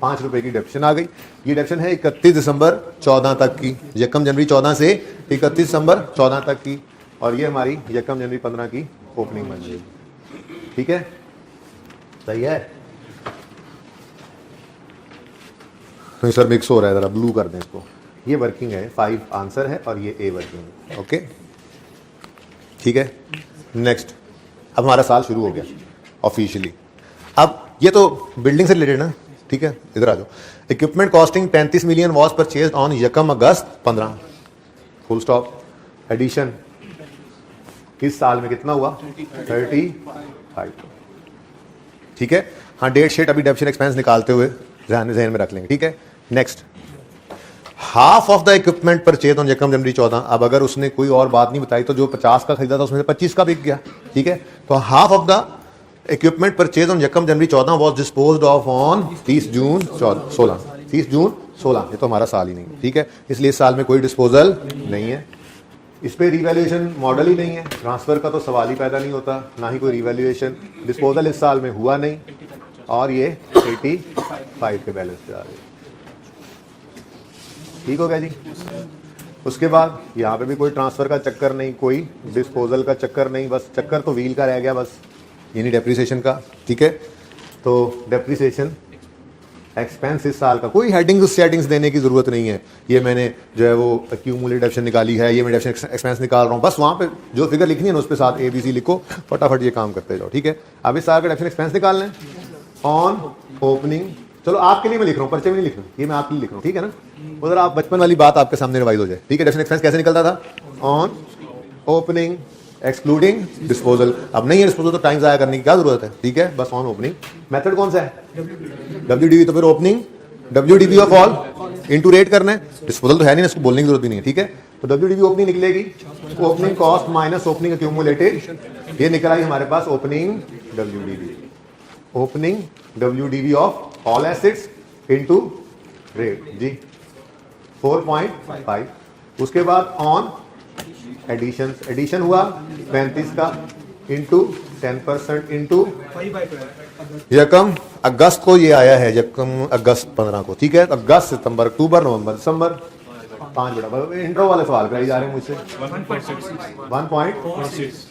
5 रुपए की डेप्शन आ गई। ये डेप्शन है 31 दिसंबर 14 तक की, 1 जनवरी 14 से 31 दिसंबर 14 तक की, और ये हमारी 1 जनवरी 15 की ओपनिंग बन गई, ठीक है, सही है। तो सर मिक्स हो रहा है, जरा ब्लू कर दें इसको, ये वर्किंग है, 5 आंसर है और ये ए वर्किंग है। ओके ठीक है, नेक्स्ट। अब हमारा साल शुरू हो गया ऑफिशियली। अब ये तो बिल्डिंग से रिलेटेड ना, ठीक है, इधर आ जाओ। Equipment costing 35 million was purchased on 1 August 15, full stop. Addition इस साल में कितना हुआ? 35। ठीक है, हाँ डेट शीट अभी डेप्शन एक्सपेंस निकालते हुए ध्यान में रख लेंगे। ठीक है, next. Half of the equipment purchase on 1 जनवरी 14। अब अगर उसने कोई और बात नहीं बताई तो जो 50 का खरीदा था उसमें से 25 का बिक गया। ठीक है, तो half of the equipment purchase on 1 January 14 was disposed of on 30 जून 16। 30 जून 16, ये तो हमारा साल ही नहीं है। ठीक है, इसलिए इस साल में कोई डिस्पोजल नहीं है। इस पे रिवैल्यूएशन मॉडल ही नहीं है, ट्रांसफर का तो सवाल ही पैदा नहीं होता, ना ही कोई रिवैल्यूएशन। डिस्पोजल इस साल में हुआ नहीं और ये 85 के बैलेंस पे आ रहे हैं। ठीक हो गया जी। उसके बाद यहाँ पे भी कोई ट्रांसफर का चक्कर नहीं, कोई डिस्पोजल का चक्कर नहीं, बस चक्कर तो व्हील का रह गया बस, यानी डेप्रिसिएशन का। ठीक है, तो डेप्रिसिएशन एक्सपेंस इस साल का कोई हेडिंग्स सेटिंग्स देने की जरूरत नहीं है। ये मैंने जो है वो एक्यूमुलेटेड डेप्शन निकाली है, ये मैं डेप्शन एक्सपेंस निकाल रहा हूँ, बस वहाँ पे जो फिगर लिखनी है ना उस पे साथ ABC लिखो, फटाफट ये काम करते जाओ। ठीक है, अब इस साल का डेप्शन एक्सपेंस निकालना है ऑन ओपनिंग। चलो आपके लिए मैं लिख रहा हूँ, पर्चे में नहीं लिख रहा हूँ, ये मैं आपके लिए लिख रहा हूँ। ठीक है ना, उधर आप बचपन वाली बात आपके सामने रिवाइज हो जाए। ठीक है, डेप्शन एक्सपेंस कैसे निकलता था? On opening excluding disposal. अब नहीं है डिस्पोजल तो टाइम ज़ाया करने की क्या जरूरत है। ठीक है, बस ऑन ओपनिंग। मेथड कौन सा है? WDV, तो फिर opening WDV of all into rate करना है। डिस्पोजल तो है नहीं, इसको बोलने की जरूरत भी नहीं है। ठीक है, तो WDV ओपनिंग निकलेगी, opening cost minus opening accumulated, ये निकल आई हमारे पास opening WDV। Opening WDV of all assets into rate जी 4.5। उसके बाद ऑन एडिशन, एडिशन हुआ 35 का इंटू 10% इंटू 1 अगस्त को ये आया है, 1 अगस्त 15 को। ठीक है, अगस्त सितंबर अक्टूबर नवंबर दिसंबर 5 बड़ा इंट्रो वाले सवाल कराई जा रहे हैं मुझसे। 1.46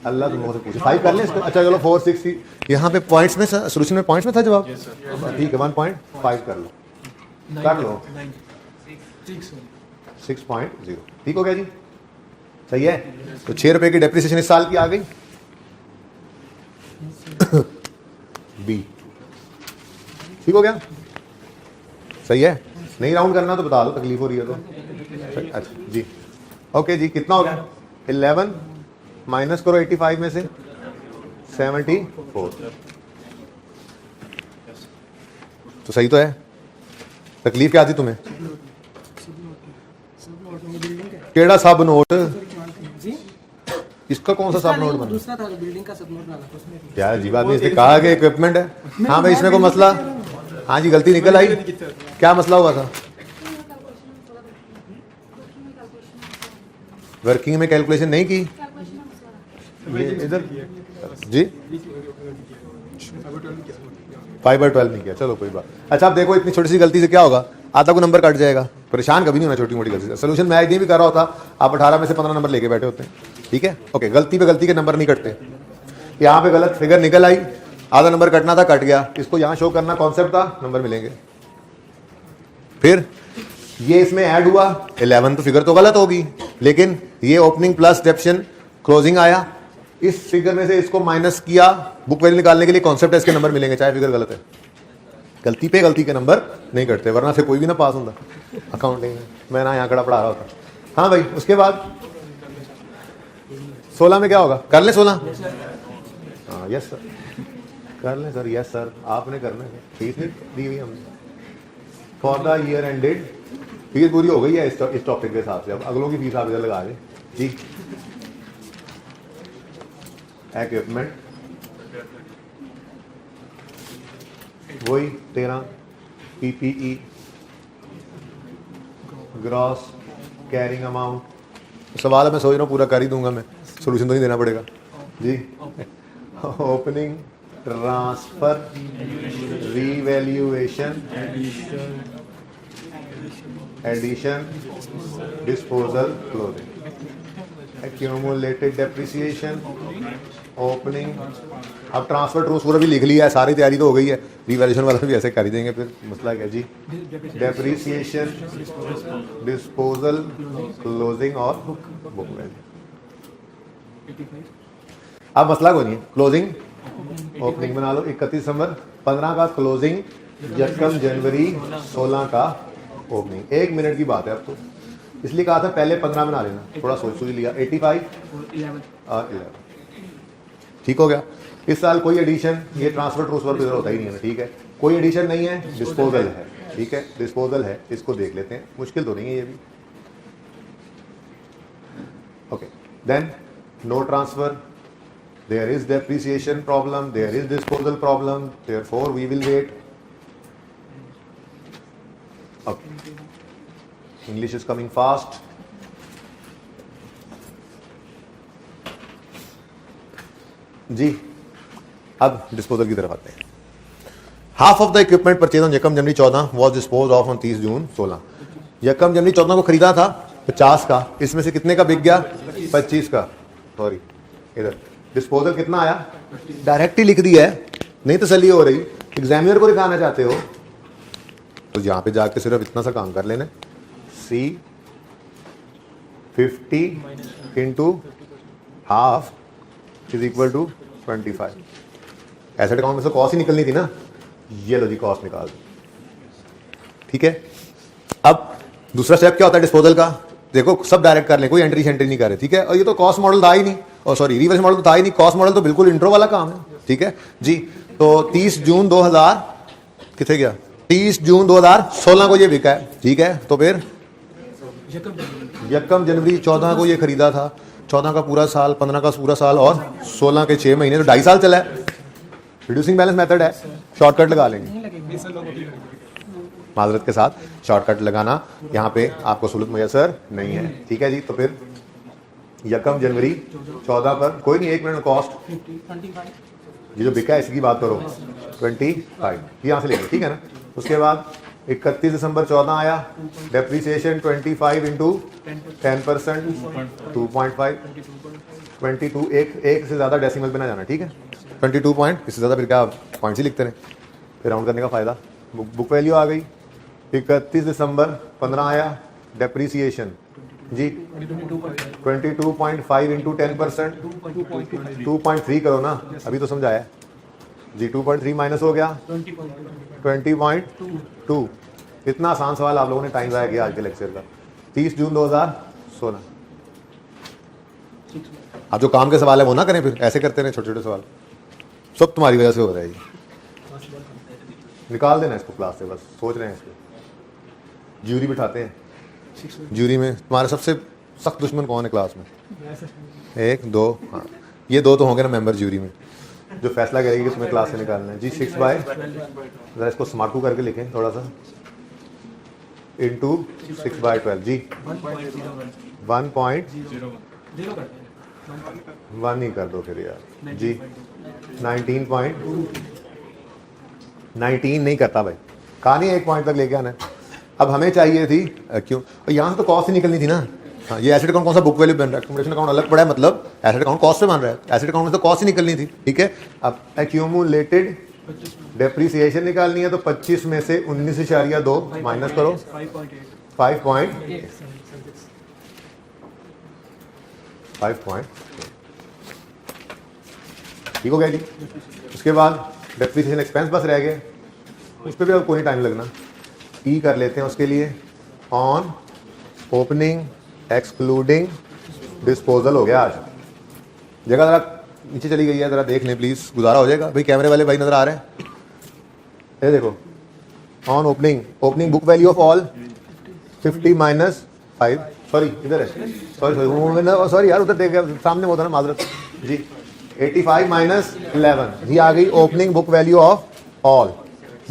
अल्लाह तुम लोगों से पूछे 5 कर लें इसको। अच्छा चलो 460 यहाँ पे पॉइंट्स में, सोल्यूशन में पॉइंट्स में था जवाब। ठीक है, 1.5 कर लो, कर लो 6.0। ठीक हो गया जी, सही है। तो 6 रुपए की डेप्रिसिएशन इस साल की आ गई। बी ठीक हो गया, सही है। नहीं राउंड करना तो बता दो, तकलीफ हो रही है तो। अच्छा जी, ओके जी, कितना हो गया? 11 माइनस करो 85 में से 74, तो सही तो है। तकलीफ क्या थी तुम्हें? केड़ा सब नोट? इसका कौन सा सब नोट बना? दूसरा था बिल्डिंग का सब नोट डाला था उसमें। क्या अजीब आदमी, इसने कहा कि इक्विपमेंट है। हाँ भाई, इसमें कोई मसला? हाँ जी, गलती निकल आई, क्या मसला हुआ था? वर्किंग में कैलकुलेशन नहीं की ये इधर जी, 5/12 नहीं किया, चलो कोई बात। अच्छा, आप देखो इतनी छोटी सी गलती से क्या होगा, आधा को नंबर कट जाएगा। परेशान कभी नहीं होना छोटी मोटी गलती से। सोल्यूशन मैं एक दिन भी कर रहा होता, आप 18 में से 15 नंबर लेके बैठे होते हैं। ठीक है, ओके, गलती पे गलती के नंबर नहीं कटते। यहाँ पे गलत फिगर निकल आई, आधा नंबर कटना था, कट गया, इसको यहाँ शो करना कॉन्सेप्ट था, नंबर मिलेंगे। फिर ये इसमें ऐड हुआ 11, तो फिगर तो गलत होगी, लेकिन ये ओपनिंग प्लस डेप्शन क्लोजिंग आया, इस फिगर में से इसको माइनस किया, बुक वैल्यू निकालने के लिए कॉन्सेप्ट है, इसके नंबर मिलेंगे चाहे फिगर गलत है। गलती पे गलती के नंबर नहीं कटते, वरना से कोई भी ना पास होता अकाउंटिंग में। मैं ना यहाँ खड़ा पढ़ा रहा होता। हाँ भाई, उसके बाद 16 में क्या होगा? कर ले 16? हाँ यस सर, कर लें सर। यस सर, आपने करना है, फीस नहीं दी हुई हमने। For the year ended, fees पूरी हो गई है इस टॉपिक के हिसाब से। अब अगलों की फीस आप इधर लगा दें जी। इक्विपमेंट वही 13, PPE ग्रॉस कैरिंग अमाउंट। सवाल है, मैं सोच रहा हूँ पूरा कर ही दूंगा मैं, सोल्यूशन तो नहीं देना पड़ेगा जी। Opening transfer revaluation addition disposal closing. Accumulated depreciation, opening. अब ट्रांसफर ट्रांसफर भी लिख लिया है, सारी तैयारी तो हो गई है, रिवैल्यूएशन वाला भी ऐसे कर ही देंगे। फिर मसला क्या जी? डेप्रिसिएशन, डिस्पोजल, क्लोजिंग और बुक वैल्यू। अब मसला कोई नहीं है, क्लोजिंग ओपनिंग बना लो 31 दिसंबर, 15 का क्लोजिंग, 1 जनवरी 16 का ओपनिंग। 1 मिनट की बात है अब तो, इसलिए कहा था पहले 15 बना लेना, थोड़ा सोच लिया। 85 और 11 ठीक हो गया। इस साल कोई एडिशन, ये ट्रांसफर ट्रांसफर इधर होता ही नहीं है, ठीक है, कोई एडिशन नहीं है, डिस्पोजल है, ठीक है, डिस्पोजल है, इसको देख लेते हैं, मुश्किल तो नहीं है ये भी। Okay, then no transfer, there is depreciation problem, there is disposal problem, therefore we will wait. Okay, English is coming fast. जी, अब डिस्पोजल की तरफ आते हैं। Half of the equipment purchase on यकम जनवरी 14 वॉज डिस्पोज ऑफ ऑन 30 जून 16। यकम जनवरी 14 को खरीदा था 50 का, इसमें से कितने का बिक गया? 25 का। सॉरी, इधर डिस्पोजल कितना आया? डायरेक्ट ही लिख दिया है, नहीं तसल्ली हो रही, एग्जामिनर को दिखाना चाहते हो तो यहां पे जाके सिर्फ इतना सा काम कर लेना, C 50 into half is equal to 25। Asset account में से कॉस्ट ही निकलनी थी ना, ये लो जी कॉस्ट निकाल दो, ठीक है। अब दूसरा स्टेप क्या होता है डिस्पोजल का? देखो सब डायरेक्ट कर लें, कोई एंट्री शेंट्री नहीं कर रहे, ठीक है। और ये तो कॉस्ट मॉडल था ही नहीं, और सॉरी रिवर्स मॉडल तो था ही नहीं, कॉस्ट मॉडल तो बिल्कुल इंट्रो वाला काम है, ठीक है जी। तो 30 जून 2000 कितने गया? 30 जून 2016 को ये बिका है, ठीक है। तो फिर यकम जनवरी 14 को ये खरीदा था, 14 का पूरा साल, 15 का पूरा साल और 16 के 6 महीने, तो 2.5 साल चला है। रिड्यूसिंग बैलेंस मेथड है, शॉर्टकट लगा लेंगे, माजरत के साथ शॉर्टकट लगाना, यहाँ पे आपको सहूलत मुयसर नहीं है, ठीक है जी। तो फिर यकम जनवरी 14 पर कोई नहीं, 1 मिनट कॉस्ट, ये जो बिका है इसकी बात करो, 25 यहाँ से लेंगे, ठीक है ना। उसके बाद 31 दिसंबर 14 आया, डेप्रिसिएशन 25 इंटू 10% 2.5, 22, एक से ज़्यादा डेसिमल पे ना जाना, ठीक है। 22 पॉइंट, इससे ज़्यादा फिर क्या पॉइंट्स ही लिखते रहे, फिर राउंड करने का फ़ायदा। बुक वैल्यू आ गई 31 दिसंबर 15 आया, डेप्रिसिएशन जी 22.5 इंटू 10%, 2.3 करो ना, अभी तो समझाया जी। 2.3 माइनस हो गया 20.2। इतना आसान सवाल आप लोगों ने टाइम ज़ाया किया आज के लेक्चर का। 30 जून 2016। आप जो काम के सवाल है वो ना करें, फिर ऐसे करते रहे छोटे छोटे सवाल, सब तुम्हारी वजह से हो रहा है। निकाल देना इसको क्लास से, बस सोच रहे हैं इसको। ज्यूरी बिठाते हैं, ज्यूरी में तुम्हारा सबसे सख्त दुश्मन कौन है क्लास में? 1 2, हाँ ये 2 तो होंगे ना मेंबर ज्यूरी में, जो फैसला करेगी कि तुम्हें क्लास से निकालना है जी। 6/, ज़रा इसको स्मार्ट करके लिखें थोड़ा सा, इंटू 6/12 जी 1.1 ही कर दो फिर यार जी। 19 नहीं करता भाई, कहा नहीं 1 पॉइंट तक लेके आना है। अब हमें चाहिए थी क्यों, और यहाँ से तो कॉस्ट ही निकलनी थी ना। हाँ, ये एसेट अकाउंट कौन सा बुक वैल्यू बन रहा है, एक्यूमुलेशन अकाउंट अलग पड़ा है, मतलब एसेट अकाउंट कॉस्ट से बन रहा है, एसेट अकाउंट में तो कॉस्ट ही निकलनी थी, ठीक है। अब एक्यूमुलेटेड डेप्रिसिएशन निकालनी है, तो 25 में से 19.2 माइनस करो 5.5, ठीक हो गया जी। उसके बाद डेप्रिसिएशन एक्सपेंस बस रह गए, उस पर भी अब कोई टाइम लगना, ई कर लेते हैं उसके लिए। ऑन ओपनिंग एक्सक्लूडिंग डिस्पोजल हो गया। आज जगह ज़रा नीचे चली गई है, ज़रा देख लें प्लीज़, गुजारा हो जाएगा भाई। कैमरे वाले भाई नज़र आ रहे हैं, ये देखो। On opening book value of all 50 minus 5, sorry इधर है, सॉरी यार उधर देख गया, सामने होता ना, माजरत जी। 85 माइनस 11 ये आ गई opening book value of all,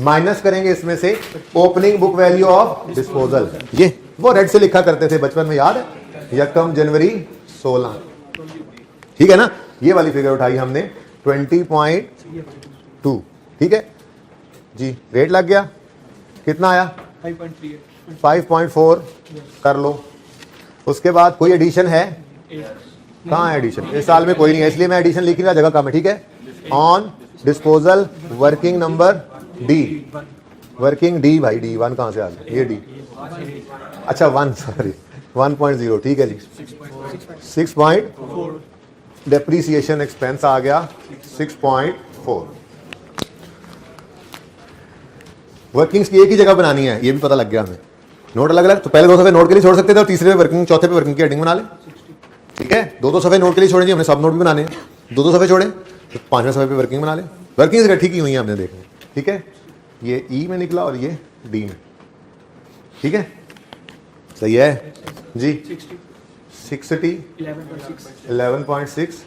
minus करेंगे इसमें से opening book value of disposal. ये वो रेड से लिखा करते थे बचपन में, याद है, यकम जनवरी 16, ठीक है ना। ये वाली फिगर उठाई हमने 20.2, ठीक है जी। रेट लग गया, कितना आया 5.4 कर लो। उसके बाद कोई एडिशन है कहाँ है एडिशन? इस साल में कोई नहीं है, इसलिए मैं एडिशन लिख रहा, जगह कम है, ठीक है। On disposal working number D, working D भाई, डी 1 कहाँ से आ गया? ये डी, अच्छा 1, सॉरी 1.0, ठीक है जी। 6.4 डेप्रीसिएशन एक्सपेंस आ गया 6.4। वर्किंग्स की एक ही जगह बनानी है, ये भी पता लग गया हमें। नोट अलग अलग, तो पहले 2 सफ़े नोट के लिए छोड़ सकते थे और तीसरे पे वर्किंग, चौथे पे वर्किंग की हेडिंग बना ले, ठीक है। 2 सफ़े नोट के लिए छोड़े, हमने सब नोट भी बनाने हैं। 2 सफ़े छोड़े तो 5वें सफ़े पे वर्किंग बना ले। वर्किंग इकट्ठी की हुई है हमने, देखनी, ठीक है। ये ई में निकला और ये डी में, ठीक है, सही है जी। 60 11.6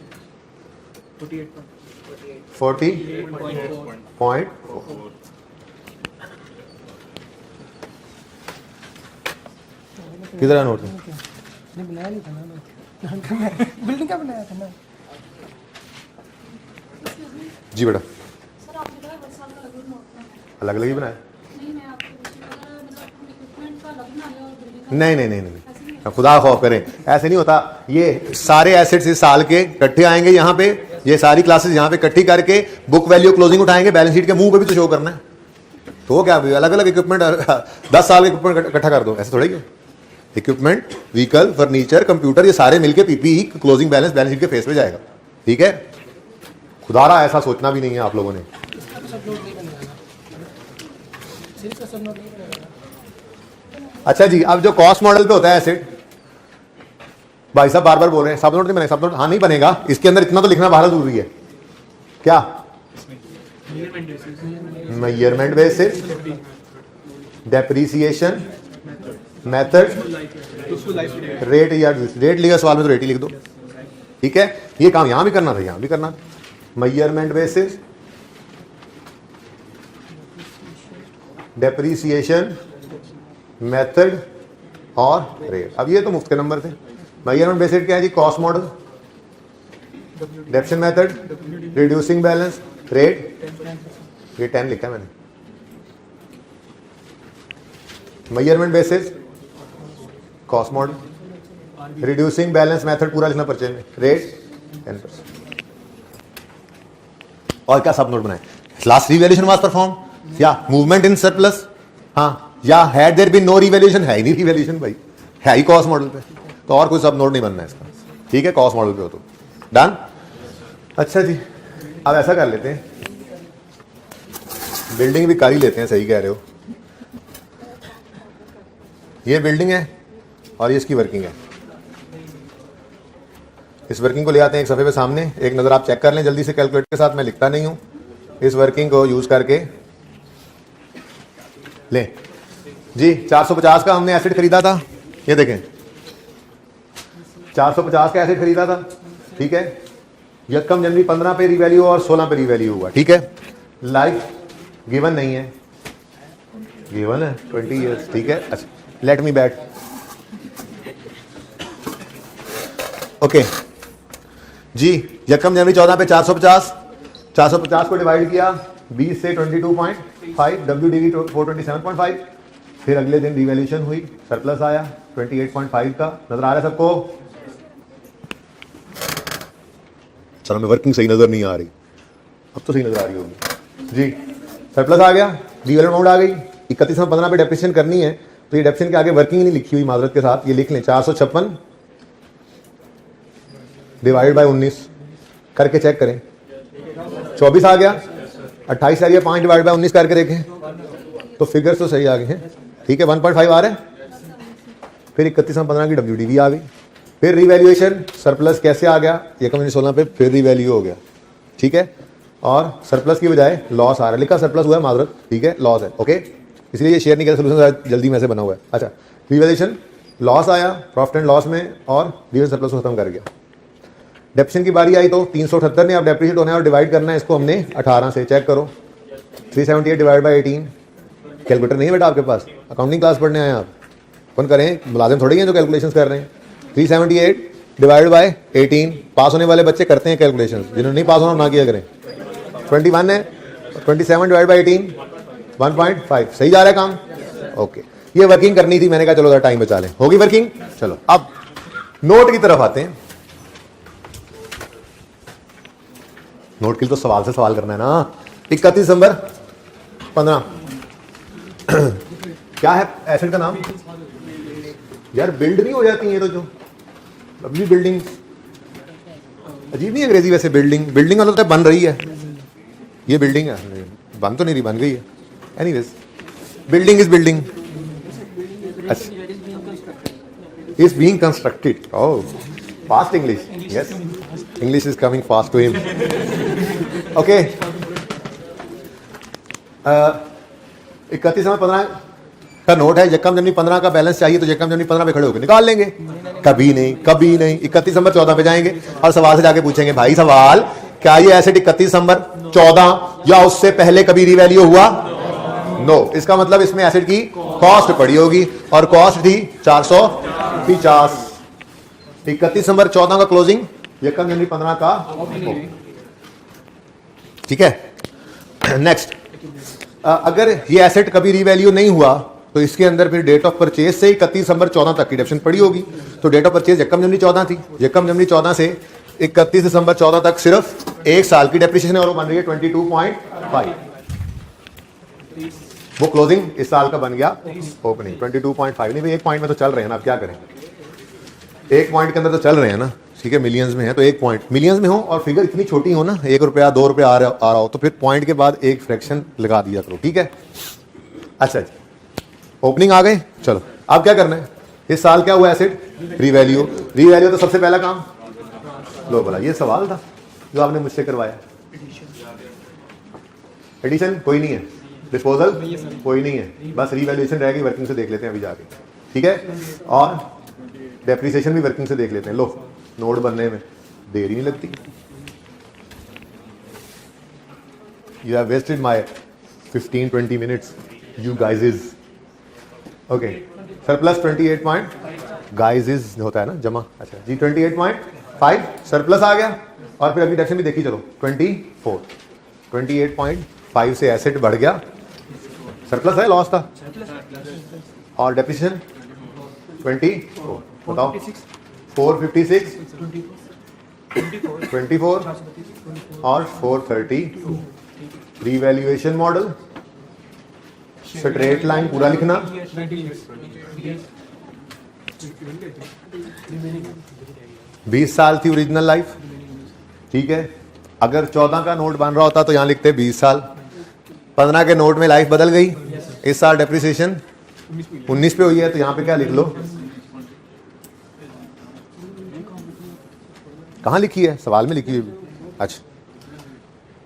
40.4 किधर है नोट? बनाया नहीं था ना, बिल्डिंग का बनाया था ना। जी बेटा, सर आपने कहा हर साल का अलग नोट है। अलग अलग ही बनाया? नहीं मैं आपको मतलब इक्विपमेंट का अलग बना लिया और बिल्डिंग का नहीं नहीं नहीं नहीं, खुदा खौफ करें, ऐसे नहीं होता। ये सारे एसेट्स इस साल के इकट्ठे आएंगे यहाँ पे, ये सारी क्लासेस यहाँ पे इकट्ठी करके बुक वैल्यू क्लोजिंग उठाएंगे, बैलेंस शीट के मुंह पे भी तो शो करना है। तो वो क्या अलग अलग इक्विपमेंट 10 साल के इक्विपमेंट इकट्ठा कर दो, ऐसे थोड़ा ही। इक्विपमेंट, व्हीकल, फर्नीचर, कंप्यूटर, ये सारे मिलके पीपीई क्लोजिंग बैलेंस शीट के फेस पे जाएगा, ठीक है। खुदारा ऐसा सोचना भी नहीं है आप लोगों ने। अच्छा जी, अब जो कॉस्ट मॉडल पे होता है एसेट, भाई साहब बार बार बोल रहे हैं सब नोट नहीं बनेगा, सब नोट, हाँ नहीं बनेगा, इसके अंदर इतना तो लिखना बाहर जरूरी है। क्या? Measurement basis, depreciation method, rate, या रेट लिखा सवाल में तो रेट ही लिख दो, ठीक है। ये काम यहां भी करना था, यहां भी करना था। मेजरमेंट बेसिस, डेप्रीसिएशन मेथड और रेट। अब ये तो मुफ्त के नंबर थे। मेजरमेंट बेसिस क्या है जी? Cost model, depreciation method, reducing balance, rate, ये 10 लिखा है मैंने। Measurement basis, cost model, reducing balance method पूरा लिखना पर्चे में, रेट 10%। और क्या सब नोट बनाए? लास्ट रिवैल्यूएशन वाज परफॉर्म, या मूवमेंट इन सरप्लस, हाँ, या had there been no revaluation, है ही नहीं रिवैल्यूएशन भाई, है ही कॉस्ट मॉडल पे, तो और कोई सब नोट नहीं बनना है इसका, ठीक है। कॉस्ट मॉडल पे हो तो डन। अच्छा जी, अब ऐसा कर लेते हैं, बिल्डिंग भी कर ही लेते हैं, सही कह रहे हो। ये बिल्डिंग है और ये इसकी वर्किंग है। इस वर्किंग को ले आते हैं एक सफ़े पे सामने, एक नज़र आप चेक कर लें जल्दी से कैलकुलेटर के साथ, मैं लिखता नहीं हूँ। इस वर्किंग को यूज़ करके ले जी, 450 का हमने एसेट खरीदा था, ये देखें 450 का एसेट खरीदा था, ठीक है। यकम जनवरी 15 पे रिवैल्यू और 16 पे रिवैल्यू हुआ, ठीक है। लाइफ गिवन नहीं है, गिवन है 20 ईयर्स, ठीक है। अच्छा, लेट मी बैठ, ओके जी। यकम जनवरी 14 पे 450 को डिवाइड किया 20 से 22.5, WDV 427.5, फिर अगले दिन रिवैल्यूएशन हुई, सरप्लस आया 28.5 का, नजर आ रहा है सबको? चलो, मैं वर्किंग सही नजर नहीं आ रही, अब तो सही नजर आ रही होगी जी। सरप्लस आ गया, रिवैल्यूएशन अमाउंट आ गई, 31/15 पे डेप्रिसिएशन करनी है, तो ये डेप्रिसिएशन के आगे वर्किंग नहीं लिखी हुई, माजरत के साथ, ये लिख लें 456 डिवाइड बाय 19 करके चेक करें, 24 आ गया, 28 आ गया, 5 डिवाइड बाय 19 करके देखें तो फिगर्स तो सही आ गए हैं, ठीक है। 1.5 आ रहा है, फिर 31/15 की WDV आ गई, फिर रिवैल्यूएशन सरप्लस कैसे आ गया, यकम जनवरी 16 पे फिर रिवैल्यू हो गया, ठीक है। और सरप्लस की बजाय लॉस आ रहा है, लिखा सरप्लस हुआ है माजरत, ठीक है, लॉस है, ओके, इसलिए ये शेयर नहीं किया, सोल्यूशन जल्दी में से बना हुआ है। अच्छा, रिवैल्यूएशन लॉस आया प्रॉफिट एंड लॉस में और रिवैल्यूएशन सरप्लस को खत्म कर गया। डेप्रिसिएशन की बारी आई तो 378 ने अब डेप्रिसिएट होना है और डिवाइड करना है इसको हमने 18 से, चेक करो 378 डिवाइड बाय 18, कैलकुलेटर नहीं है बेटा आपके पास, अकाउंटिंग क्लास पढ़ने आए आप, कौन करें, मुलाजिम थोड़ी हैं जो कैलकुलेशंस कर रहे हैं। 378 डिवाइड बाय 18, पास होने वाले बच्चे करते हैं कैलकुलेशन, जिन्होंने नहीं पास होना ना किया करें। 21 है, 27 डिवाइड बाय 18 1.5, सही जा रहा है काम, ओके। ये वर्किंग करनी थी, मैंने कहा चलो टाइम बचा लें, होगी वर्किंग। चलो अब नोट की तरफ आते हैं। नोट के लिए तो सवाल से सवाल करना है ना। 31 दिसंबर 15 क्या है एसेट का नाम यार? बिल्ड नहीं हो जाती है तो जो अभी बिल्डिंग अजीब नहीं अंग्रेजी वैसे। बिल्डिंग बिल्डिंग मतलब तो बन रही है, ये बिल्डिंग है, बन तो नहीं रही, बन गई है। Anyways building is building is being constructed. Oh, fast English. Yes, English is coming fast to him. Okay. 31 में 15 का नोट है। यकम जनवरी 15 का बैलेंस चाहिए तो यकम जनवरी 15 पे खड़े होकर निकाल लेंगे। कभी नहीं, कभी नहीं। 31 दिसंबर 14 पे जाएंगे और सवाल से जाके पूछेंगे, भाई सवाल, क्या ये एसेट 31 दिसंबर 14 या उससे पहले कभी रिवैल्यू हुआ? नो। इसका मतलब इसमें एसेट की कॉस्ट पड़ी होगी और कॉस्ट थी 450। 31 दिसंबर 14 का क्लोजिंग, यकम जनवरी 15 का। ठीक है। नेक्स्ट, अगर ये एसेट कभी रिवैल्यू नहीं हुआ तो इसके अंदर फिर डेट ऑफ परचेज से 31 दिसंबर 14 तक की डेप्शन पड़ी होगी। तो डेट ऑफ परचेज यकम जनवरी 14 थी। यकम जनवरी 14 से 31 दिसंबर 14 तक सिर्फ एक साल की डेप्रिसिएशन है और वो बन रही है 22.5। वो क्लोजिंग इस साल का बन गया ओपनिंग 22.5। नहीं भाई, एक पॉइंट में तो चल रहे हैं ना, आप क्या करें, एक पॉइंट के अंदर तो चल रहे हैं ना। ठीक है, मिलियंस में है तो एक पॉइंट मिलियंस में हो और फिगर इतनी छोटी हो ना, 1 रुपया 2 रुपया आ रहा हो तो फिर पॉइंट के बाद एक फ्रैक्शन लगा दिया करो। ठीक है, अच्छा जी, ओपनिंग आ गए। चलो अब क्या करना है, इस साल क्या हुआ एसेट रिवैल्यू। रिवैल्यू तो सबसे पहला काम लो बोला, ये सवाल था जो आपने मुझसे करवाया। एडिशन कोई नहीं है, डिस्पोजल कोई नहीं है, बस रिवैल्यूएशन रहेगी। वर्किंग से देख लेते हैं अभी जाके। ठीक है, और डेप्रिसिएशन भी वर्किंग से देख लेते हैं। लो, नोट बनने में देरी नहीं लगती। You have wasted my 15-20 minutes you guys is okay. Surplus 28 point guys is होता है ना जमा। अच्छा जी, 28.5 सरप्लस आ गया और फिर अभी डेप्रिसिएशन भी देखी चलो 24। 28.5 से एसेट बढ़ गया, सरप्लस है, लॉस था। और डेप्रिसिएशन 24 बताओ 456 24 और 432। रिवैल्यूएशन मॉडल स्ट्रेट लाइन पूरा लिखना। 20 साल थी ओरिजिनल लाइफ। ठीक है, अगर 14 का नोट बन रहा होता तो यहां लिखते 20 साल। 15 के नोट में लाइफ बदल गई, इस साल डेप्रिसिएशन 19 पे हुई है तो यहां पे क्या लिख लो, कहां लिखी है, सवाल में लिखी हुई। अच्छा,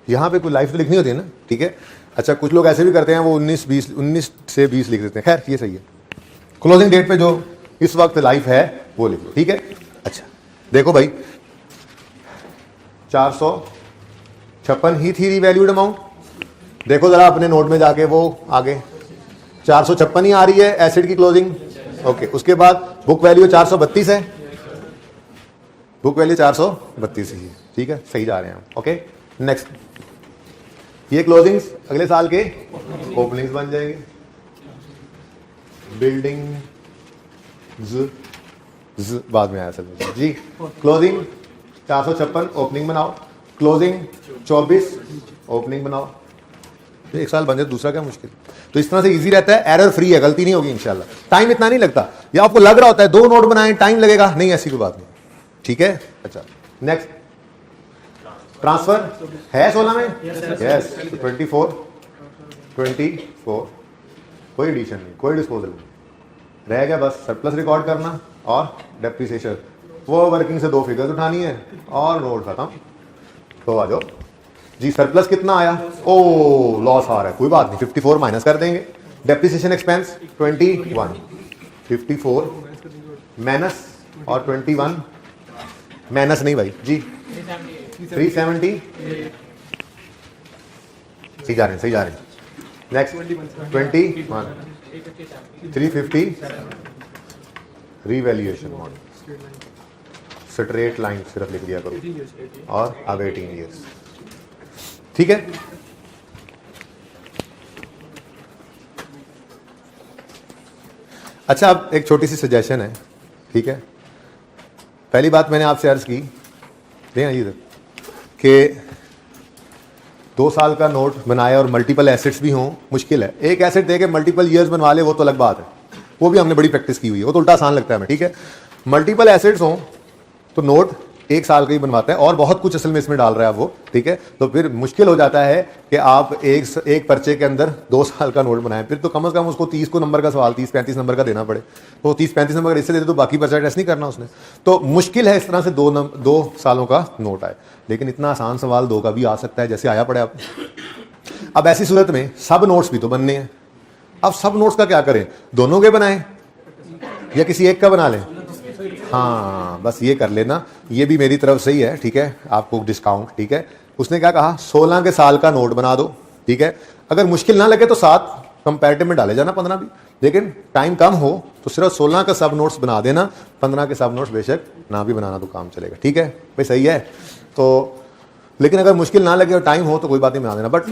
यहां पे कोई लाइफ तो लिखनी होती है ना। ठीक है, अच्छा, कुछ लोग ऐसे भी करते हैं, वो 19 से 20 लिख देते हैं। खैर ये सही है, क्लोजिंग डेट पे जो इस वक्त लाइफ है वो लिख लो। ठीक है, अच्छा देखो भाई, 456 ही थी रिवैल्यूड अमाउंट। देखो जरा अपने नोट में जाके, वो आगे 456 ही आ रही है एसेट की क्लोजिंग। ओके, उसके बाद बुक वैल्यू 432 है, बुक वैल्यू 432 ही है। ठीक है, सही जा रहे हैं हम। ओके, नेक्स्ट, ये क्लोजिंग्स अगले साल के ओपनिंग्स बन जाएंगे। बिल्डिंग बाद में आया सर जी। क्लोजिंग 456 ओपनिंग बनाओ, क्लोजिंग 24 ओपनिंग बनाओ। एक साल बन जाए, दूसरा क्या मुश्किल। तो इस तरह से इजी रहता है, एरर फ्री है, गलती नहीं होगी इंशाल्लाह। टाइम इतना नहीं लगता, या आपको लग रहा होता है 2 नोट बनाएं टाइम लगेगा, नहीं ऐसी कोई बात नहीं। ठीक है, अच्छा नेक्स्ट, ट्रांसफर है 16 में। यस, 24 कोई एडिशन नहीं, कोई डिस्पोजल नहीं, रह गया बस सरप्लस रिकॉर्ड करना और डेप्रिसिएशन। वो वर्किंग से 2 फिगर्स उठानी है और नोट खत्म। तो आ जाओ जी, सरप्लस कितना आया, ओ लॉस आ रहा है, कोई बात नहीं, 54 माइनस कर देंगे। डेप्रिसिएशन एक्सपेंस 21, 54 माइनस और 21 माइनस नहीं भाई जी, 370। सही जा रहे हैं, सही जा रहे हैं। Next 21 350 revaluation model straight line सिर्फ लिख दिया करो और अब 18 ईयर्स। ठीक है, अच्छा अब एक छोटी सी सजेशन है। ठीक है, पहली बात मैंने आपसे अर्ज की इधर कि 2 साल का नोट बनाए और मल्टीपल एसेट्स भी हों, मुश्किल है। एक एसेट दे के मल्टीपल ईयर्स बनवा ले, वो तो अलग बात है, वो भी हमने बड़ी प्रैक्टिस की हुई है, वो तो उल्टा आसान लगता है हमें, ठीक है। मल्टीपल एसेट्स हों तो नोट 1 साल का ही बनवाता है और बहुत कुछ असल में इसमें डाल रहा है वो, ठीक है। तो फिर मुश्किल हो जाता है कि आप एक पर्चे के अंदर 2 साल का नोट बनाएं, फिर तो कम से कम उसको 30 को नंबर का सवाल 30-35 नंबर का देना पड़े, तो 30-35 नंबर इससे देते तो बाकी पर्चा टेस्ट नहीं करना उसने। तो मुश्किल है इस तरह से 2 सालों का नोट आए, लेकिन इतना आसान सवाल 2 का भी आ सकता है जैसे आया पड़े आप। अब ऐसी सूरत में सब नोट्स भी तो बनने हैं। अब सब नोट्स का क्या करें, दोनों के बनाएं या किसी एक का बना लें? हाँ, बस ये कर लेना, ये भी मेरी तरफ से ही है, ठीक है, आपको डिस्काउंट, ठीक है। उसने क्या कहा, 16 के साल का नोट बना दो, ठीक है। अगर मुश्किल ना लगे तो 7 कंपैरेटिव में डाले जाना 15 भी, लेकिन टाइम कम हो तो सिर्फ 16 का सब नोट्स बना देना, 15 के सब नोट्स बेशक ना भी बनाना तो काम चलेगा, ठीक है भाई, सही है। तो लेकिन अगर मुश्किल ना लगे और टाइम हो तो कोई बात नहीं बना देना, बट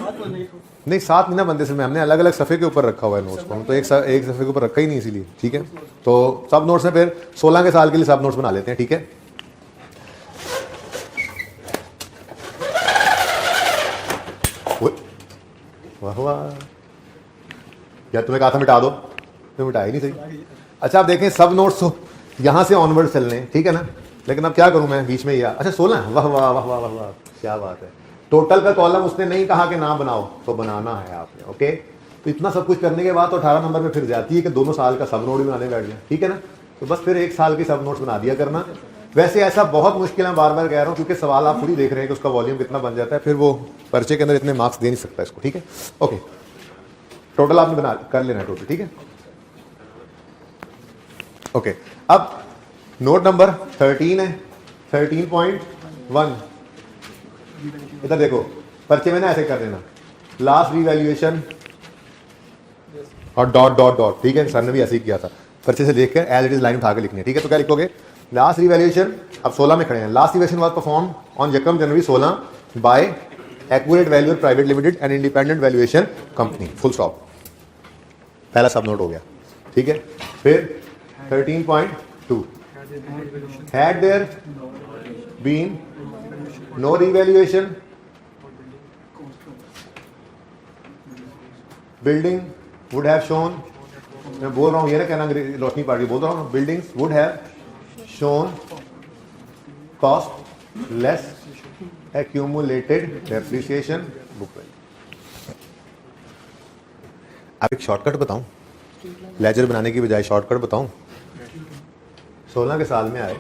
नहीं 7 नहीं ना बनते, से हमने अलग अलग सफ़े के ऊपर रखा हुआ है नोट्स को, हम तो एक सफ़े के ऊपर रखा ही नहीं इसीलिए, ठीक है। तो सब नोट्स में फिर 16 के साल के लिए सब नोट्स बना लेते हैं, ठीक है। वाह वाह, या तुम्हें कहा था मिटा दो, तुम्हें मिटाया ही नहीं सही। अच्छा आप देखें सब नोट्स तो यहाँ से ऑनवर्ड चलने, ठीक है ना, लेकिन अब क्या करूँ मैं बीच में, या अच्छा 16, वाह वाह वाह वाह वाह, क्या बात है। टोटल का कॉलम उसने नहीं कहा कि ना बनाओ, तो बनाना है आपने, ओके। तो इतना सब कुछ करने के बाद तो 18 नंबर में फिर जाती है कि दोनों साल का सब नोट भी बनाने बैठ जाए, ठीक है ना। तो बस फिर 1 साल की सब नोट्स बना दिया करना। वैसे ऐसा बहुत मुश्किल है, बार बार कह रहा हूँ, क्योंकि सवाल आप खुद ही देख रहे हैं कि उसका वॉल्यूम कितना बन जाता है, फिर वो पर्चे के अंदर इतने मार्क्स दे नहीं सकता इसको, ठीक है। ओके, टोटल आपने बना कर लेना टोटल, ठीक है। ओके, अब नोट नंबर 13 है, 13.1। इधर देखो पर्चे में ना ऐसे कर देना, लास्ट रिवैल्यूएशन और डॉट डॉट डॉट, ठीक है, सर ने भी ऐसे ही किया था, पर्चे से देखकर एज इट इज लाइन उठा के लिखनी है, ठीक है। तो क्या लिखोगे, लास्ट रिवैल्यूएशन, अब 16 में खड़े हैं, last revaluation was perform on यकम जनवरी 16 by accurate valuer private limited and independent valuation company, full stop. पहला सब नोट हो गया, ठीक है। फिर 13.2, had there been no revaluation, building would have shown, मैं बोल रहा हूँ ये ना कहना रोशनी पार्टी बोल रहा हूँ, buildings would have shown cost less accumulated depreciation book value. अब एक शॉर्टकट बताऊं, लेजर बनाने की बजाय शॉर्टकट बताऊं। 16 के साल में आए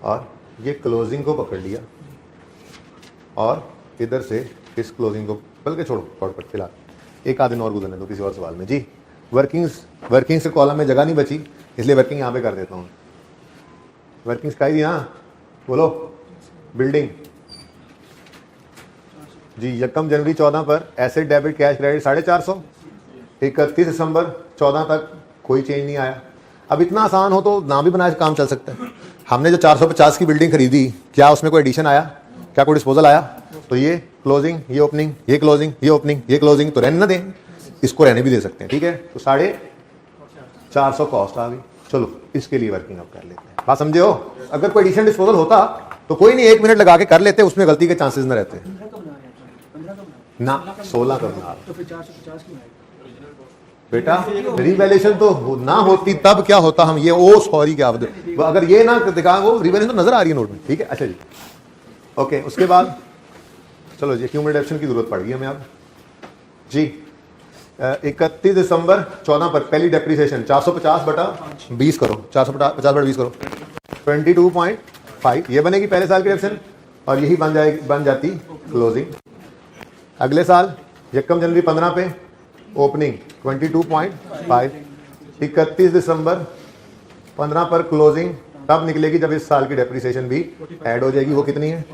और ये क्लोजिंग को पकड़ लिया और इधर से इस क्लोजिंग को, बल्कि छोड़ो शॉर्टकट फिलहाल एक आध दिन और गुजरने दो किसी और सवाल में। जी वर्किंग्स के कॉलम में जगह नहीं बची, इसलिए वर्किंग यहाँ पे कर देता हूँ। वर्किंग्स का ही हाँ बोलो, बिल्डिंग जी, यकम जनवरी 14 पर एसेट डेबिट कैश क्रेडिट 450, 31 दिसंबर 14 तक कोई चेंज नहीं आया। अब इतना आसान हो तो ना भी बनाए काम चल सकता है। हमने जो 450 की बिल्डिंग खरीदी, क्या उसमें कोई एडिशन आया, क्या कोई डिस्पोजल आया? तो ये क्लोजिंग, ये ओपनिंग, ये क्लोजिंग, ये ओपनिंग, ये क्लोजिंग, तो रहने ना दें, इसको रहने भी दे सकते हैं, ठीक है। तो 450 कॉस्ट आ गई। चलो इसके लिए वर्किंग अब कर लेते हैं, बात समझे हो। अगर कोई एडिशन डिस्पोजल होता तो कोई नहीं, 1 मिनट लगा के कर लेते, उसमें गलती के चांसेस न रहते ना। 16 का बना तो फिर 450 क्यों आएगा बेटा, रिवैल्यूएशन तो ना होती तब क्या होता, हम ये ओ सॉरी क्या अगर ये ना दिखा, वो रिवैल्यूएशन तो नजर आ रही है नोट में, ठीक है। अच्छा जी ओके, उसके बाद चलो जी क्यूमुलेटिव एक्शन की जरूरत पड़ गई हमें अब जी। 31 दिसंबर 14 पर पहली डेप्रिसिएशन 450 बटा 20 करो, 450 बटा 20 करो, 22.5 ये बनेगी पहले साल की डेप्रिसिएशन, और यही बन जाती क्लोजिंग। अगले साल यकम जनवरी 15 पे ओपनिंग 22.5, 31 दिसंबर 15 पर क्लोजिंग तब निकलेगी जब इस साल की डेप्रिसिएशन भी ऐड हो जाएगी। वो कितनी है?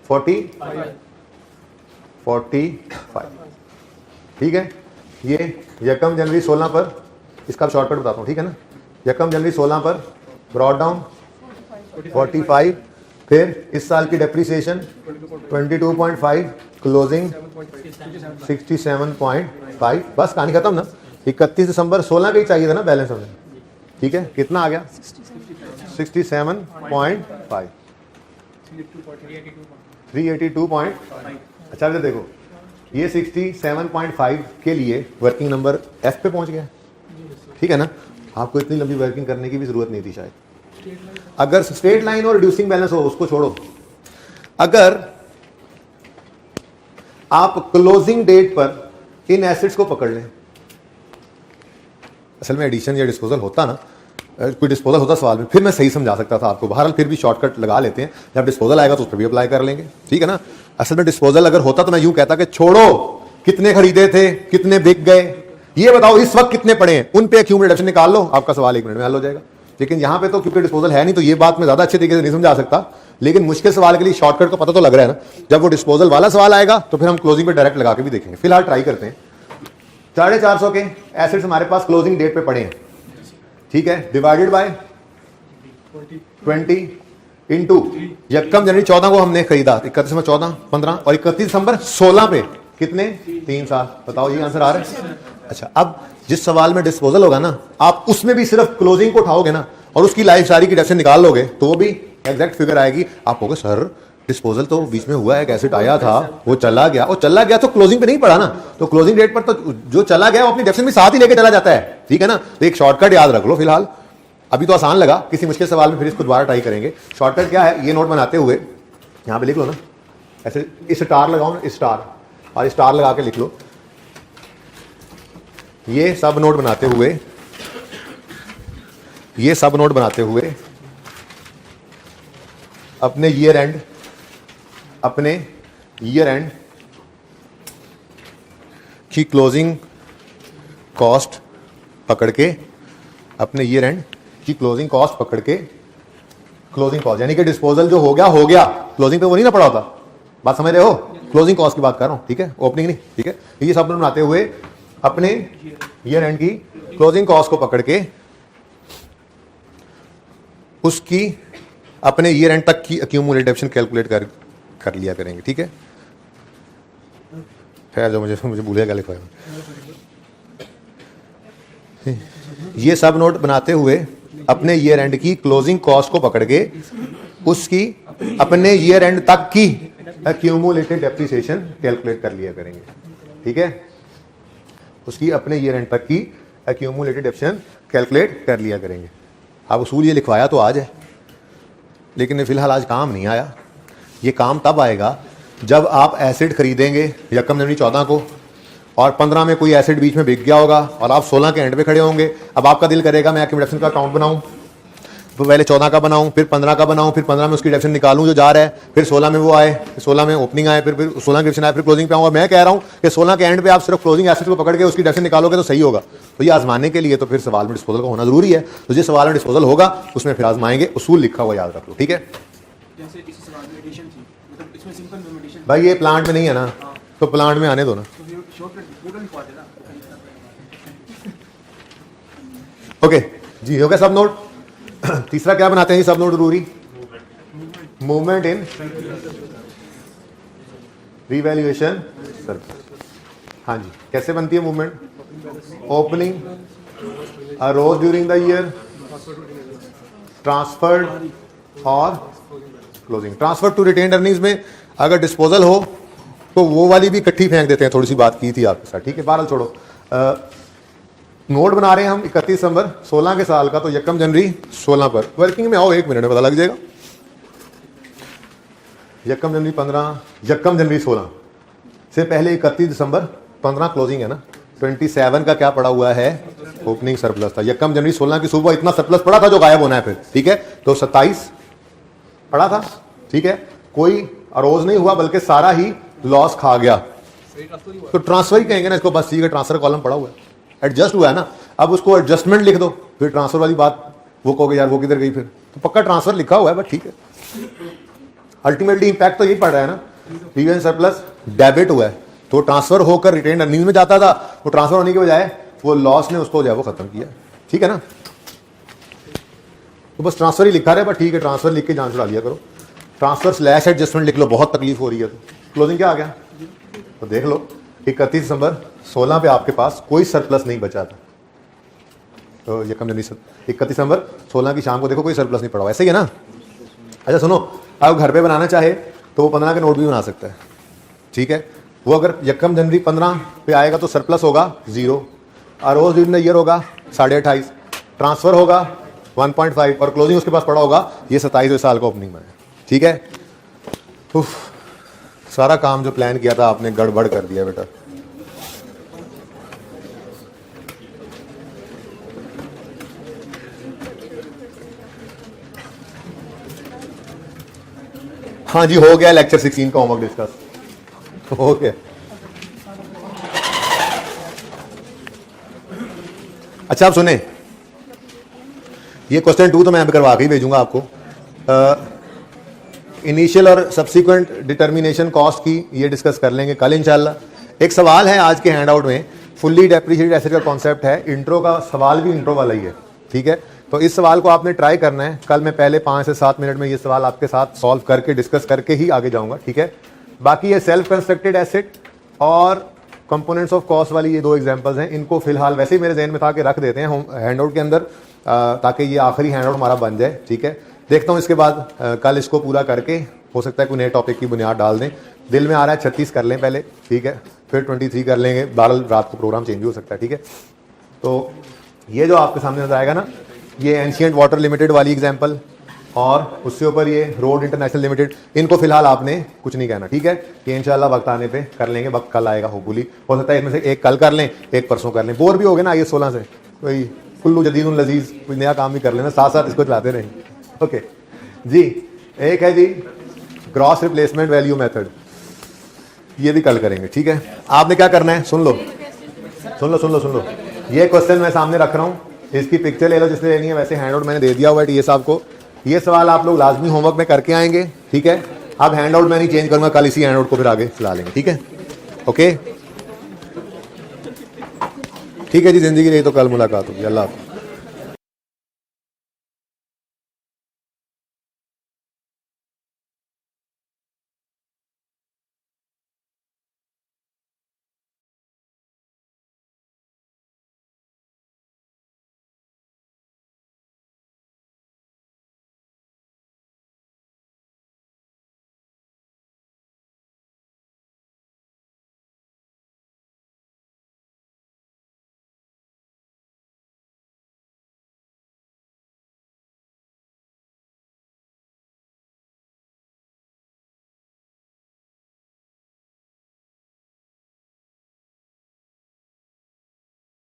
45, ठीक है। ये यकम जनवरी 16 पर, इसका शॉर्टकट बताता हूँ, ठीक है ना। यकम जनवरी 16 पर ब्रॉड डाउन 45, फिर इस साल की डेप्रिसिएशन 22.5, क्लोजिंग 67.5, बस कहानी खत्म ना। 31 दिसंबर 16 का ही चाहिए था ना बैलेंस हमें, ठीक है। कितना आ गया? 67.5, 382. अच्छा देखो ये 67.5 के लिए वर्किंग नंबर एफ पे पहुंच गया, ठीक है ना। आपको इतनी लंबी वर्किंग करने की भी जरूरत नहीं थी शायद। अगर स्ट्रेट लाइन और रिड्यूसिंग बैलेंस हो उसको छोड़ो, अगर आप क्लोजिंग डेट पर इन एसेट्स को पकड़ लें, असल में एडिशन या डिस्पोजल होता ना, कोई डिस्पोजल होता सवाल में, फिर मैं सही समझा सकता था आपको। बहरहाल फिर भी शॉर्टकट लगा लेते हैं, जब डिस्पोजल आएगा तो उस पर भी अप्लाई कर लेंगे, ठीक है ना। असल में डिस्पोजल अगर होता तो मैं यूं कहता कि छोड़ो कितने खरीदे थे, कितने बिक गए, ये बताओ इस वक्त कितने पड़े हैं, उन पे एक्यूमुलेट डिडक्शन निकाल लो, आपका सवाल 1 मिनट में हल हो जाएगा। लेकिन यहां पे तो क्योंकि डिस्पोजल है नहीं, तो ये बात मैं ज्यादा अच्छे तरीके से नहीं समझा सकता, लेकिन मुश्किल सवाल के लिए शॉर्टकट तो पता तो लग रहा है ना। जब वो डिस्पोजल वाला सवाल आएगा तो फिर हम क्लोजिंग पे डायरेक्ट लगा के भी देखेंगे। फिलहाल ट्राई करते हैं। 450 के एसेट्स हमारे पास क्लोजिंग डेट पे पड़े हैं, ठीक है, डिवाइडेड बाय 20 इंटू यकम जनवरी 14 को हमने खरीदा, 31 में 14, 15 और 31 दिसंबर 16 पे कितने, 3 साल। बताओ ये आंसर आ रहा है। अच्छा, अब जिस सवाल में डिस्पोजल होगा ना, आप उसमें भी सिर्फ क्लोजिंग को उठाओगे ना और उसकी लाइफ सारी की डिडक्शन निकाल लोगे तो वो भी एग्जैक्ट फिगर आएगी। आप कहोगे सर डिस्पोजल तो बीच में हुआ है, एक एसेट आया था वो चला गया, वो चला गया तो क्लोजिंग पे नहीं पड़ा ना, तो क्लोजिंग डेट पर तो जो चला गया वो अपनी डिडक्शन भी साथ ही लेके चला जाता है, ठीक है ना। तो एक शॉर्टकट याद रख लो फिलहाल, अभी तो आसान लगा, किसी मुश्किल सवाल में फिर इसको दोबारा ट्राई करेंगे। शॉर्टकट क्या है, ये नोट बनाते हुए यहां पे लिख लो ना, ऐसे स्टार लगाओ ना, स्टार और स्टार लगा के लिख लो। ये सब नोट बनाते हुए, ये सब नोट बनाते हुए अपने ईयर एंड, अपने ईयर एंड की क्लोजिंग कॉस्ट पकड़ के, अपने ईयर एंड की क्लोजिंग कॉस्ट पकड़ के, क्लोजिंग कॉस्ट यानी कि डिस्पोजल जो हो गया, क्लोजिंग पे वो नहीं ना पड़ा होता, बात समझ रहे हो, क्लोजिंग कॉस्ट की बात कर रहा हूं, ठीक है, ओपनिंग नहीं, ठीक है। ये सब बनाते हुए अपने ईयर एंड की क्लोजिंग कॉस्ट को पकड़ के उसकी अपने ईयर एंड तक की एक्यूमुलेटेड डिडक्शन कैलकुलेट कर लिया करेंगे, ठीक है। खैर जो मुझे भूलिया क्या लिखा है। ये सब नोट बनाते हुए अपने ईयर एंड की क्लोजिंग कॉस्ट को पकड़ के उसकी अपने ईयर एंड तक की एक्यूमुलेटेड डेप्रिसिएशन कैलकुलेट कर लिया करेंगे, ठीक है। उसकी अपने ईयर एंड तक की एक्यूमुलेटेड डेप्रिसिएशन कैलकुलेट कर लिया करेंगे। अब उसूल ये लिखवाया तो आज है, लेकिन फिलहाल आज काम नहीं आया। ये काम तब आएगा जब आप एसिड खरीदेंगे यकम जनवरी 14 को और 15 में कोई एसिड बीच में बिक गया होगा और आप 16 के एंड पे खड़े होंगे। अब आपका दिल करेगा मैं एक्यूमुलेशन का अकाउंट बनाऊं, तो पहले 14 का बनाऊं, फिर 15 का बनाऊं, फिर 15 में उसकी डिडक्शन निकालूं जो जा रहा है, फिर 16 में वो आए, 16 में ओपनिंग आए, फिर 16 की डिडक्शन आए, फिर क्लोजिंग पे आऊंगा। मैं कह रहा हूं कि 16 के एंड पे आप सिर्फ क्लोजिंग एसेट को पकड़ के उसकी डिडक्शन निकालोगे तो सही होगा। तो ये आजमाने के लिए तो फिर सवाल में डिस्पोजल का होना जरूरी है। तो जिस सवाल में डिस्पोजल होगा उसमें फिर आजमाएंगे, उसूल लिखा हुआ याद रख लो, ठीक है। जैसे इस सवाल में एडिशन थी, मतलब इसमें सिंपल मेमोरिएशन, भाई ये प्लांट में नहीं है ना, तो प्लांट में आने दो ना। तो फिर शॉर्टकट पूरा लिखवा देना। ओके जी, हो गया सब नोट। तीसरा क्या बनाते हैं सब नोट जरूरी, मूवमेंट इन रिवैल्यूएशन सरप्लस। हाँ जी, कैसे बनती है movement, opening, arose during the year, transferred और closing. Transfer to retained earnings में अगर डिस्पोजल हो तो वो वाली भी इकट्ठी फेंक देते हैं, थोड़ी सी बात की थी आपके साथ, ठीक है। बहरहाल छोड़ो, नोट बना रहे हैं हम 31 दिसंबर 16 के साल का, तो यकम जनवरी 16 पर वर्किंग में आओ, 1 मिनट में पता लग जाएगा। यकम जनवरी 15, यकम जनवरी 16 से पहले 31 दिसंबर 15 क्लोजिंग है ना, 27 का क्या पड़ा हुआ है, ओपनिंग सरप्लस था। यकम जनवरी 16 की सुबह इतना सरप्लस पड़ा था जो गायब होना है फिर, ठीक है। तो 27 पड़ा था, ठीक है, कोई अरोज नहीं हुआ बल्कि सारा ही लॉस खा गया, तो ट्रांसफर ही कहेंगे ना इसको, बस ठीक है, ट्रांसफर कॉलम पड़ा हुआ है, एडजस्ट हुआ है ना। अब उसको एडजस्टमेंट लिख दो, फिर ट्रांसफर वाली बात वो कहोगे यार वो किधर गई, फिर तो पक्का ट्रांसफर लिखा हुआ है, बस ठीक है। अल्टीमेटली इंपैक्ट तो यही पड़ रहा है ना, प्रीवियस सरप्लस डेबिट हुआ है, तो ट्रांसफर होकर रिटेन अर्निंग में जाता था, वो ट्रांसफर होने की बजाय वो लॉस ने उसको जो है वो खत्म किया, ठीक है ना। तो बस ट्रांसफर ही लिखा रहे, बस ठीक है, ट्रांसफर लिख के जान छुड़ा लिया करो। ट्रांसफर स्लैश एडजस्टमेंट लिख लो, बहुत तकलीफ हो रही है। तो क्लोजिंग क्या आ गया, तो देख लो 31 दिसंबर 16 पे आपके पास कोई सरप्लस नहीं बचा था, तो ये कम जल्दी 31 दिसंबर 16 की शाम को देखो कोई सरप्लस नहीं पड़ा हुआ, ऐसे ही है ना। अच्छा सुनो, अब घर पे बनाना चाहे तो वो 15 के नोट भी बना सकता है, ठीक है। वो अगर यकम जनवरी 15 पे आएगा तो सरप्लस होगा 0, अरोज इन द ईयर होगा 28.5, ट्रांसफर होगा 1.5 और क्लोजिंग उसके पास पड़ा होगा ये 27वें साल का ओपनिंग में है। ठीक है, उफ, सारा काम जो प्लान किया था आपने गड़बड़ कर दिया बेटा। हाँ जी, हो गया लेक्चर 16 का होमवर्क डिस्कस हो गया। अच्छा आप सुने, ये क्वेश्चन 2 तो मैं अब करवा के ही भेजूंगा आपको। इनिशियल और सब्सिक्वेंट डिटर्मिनेशन कॉस्ट की ये डिस्कस कर लेंगे कल इंशाल्लाह। एक सवाल है आज के हैंडआउट में, फुल्ली डेप्रिशिएटेड एसेट का कॉन्सेप्ट है। इंट्रो का सवाल भी इंट्रो वाला ही है, ठीक है। तो इस सवाल को आपने ट्राई करना है। कल मैं पहले 5 से 7 मिनट में ये सवाल आपके साथ सॉल्व करके डिस्कस करके ही आगे जाऊंगा, ठीक है। बाकी ये सेल्फ कंस्ट्रक्टेड एसेट और कंपोनेंट्स ऑफ कॉस्ट वाली ये 2 एग्जांपल्स हैं। इनको फिलहाल वैसे ही मेरे जहन में था कि रख देते हैं हम हैंडआउट के अंदर, ताकि ये आखिरी हैंडआउट हमारा बन जाए, ठीक है। देखता हूँ इसके बाद कल इसको पूरा करके हो सकता है कोई नए टॉपिक की बुनियाद डाल दें। दिल में आ रहा है 36 कर लें पहले, ठीक है, फिर 23 कर लेंगे। 12 रात को प्रोग्राम चेंज हो सकता है, ठीक है। तो ये जो आपके सामने नजर आएगा ना, ये एंशिएंट वाटर लिमिटेड वाली एग्जाम्पल और उससे ऊपर ये रोड इंटरनेशनल लिमिटेड, इनको फिलहाल आपने कुछ नहीं कहना, ठीक है। ये इंशाल्लाह वक्त आने पे कर लेंगे, वक्त कल आएगा होपफुली। हो सकता है इसमें से एक कल कर लें, एक परसों कर लें। बोर भी हो गए ना IAS 16 से, कोई कुल्लू जदीदुल लजीज कोई नया काम भी कर लेना, साथ साथ इसको चलाते रहेंगे। ओके जी, एक है जी ग्रॉस रिप्लेसमेंट वैल्यू मेथड, ये भी कल करेंगे, ठीक है। आपने क्या करना है, सुन लो। ये क्वेश्चन मैं सामने रख रहा हूँ, इसकी पिक्चर ले लो जिसने लेनी है। वैसे हैंडआउट मैंने दे दिया हुआ है टीए साहब को। ये सवाल आप लोग लाजमी होमवर्क में करके आएंगे, ठीक है। अब हैंडआउट मैं नहीं चेंज करूंगा, कल इसी हैंडआउट को फिर आगे चला लेंगे, ठीक है। ओके ठीक है जी, जिंदगी रही तो कल मुलाकात होगी। अल्लाह हाफ़िज़।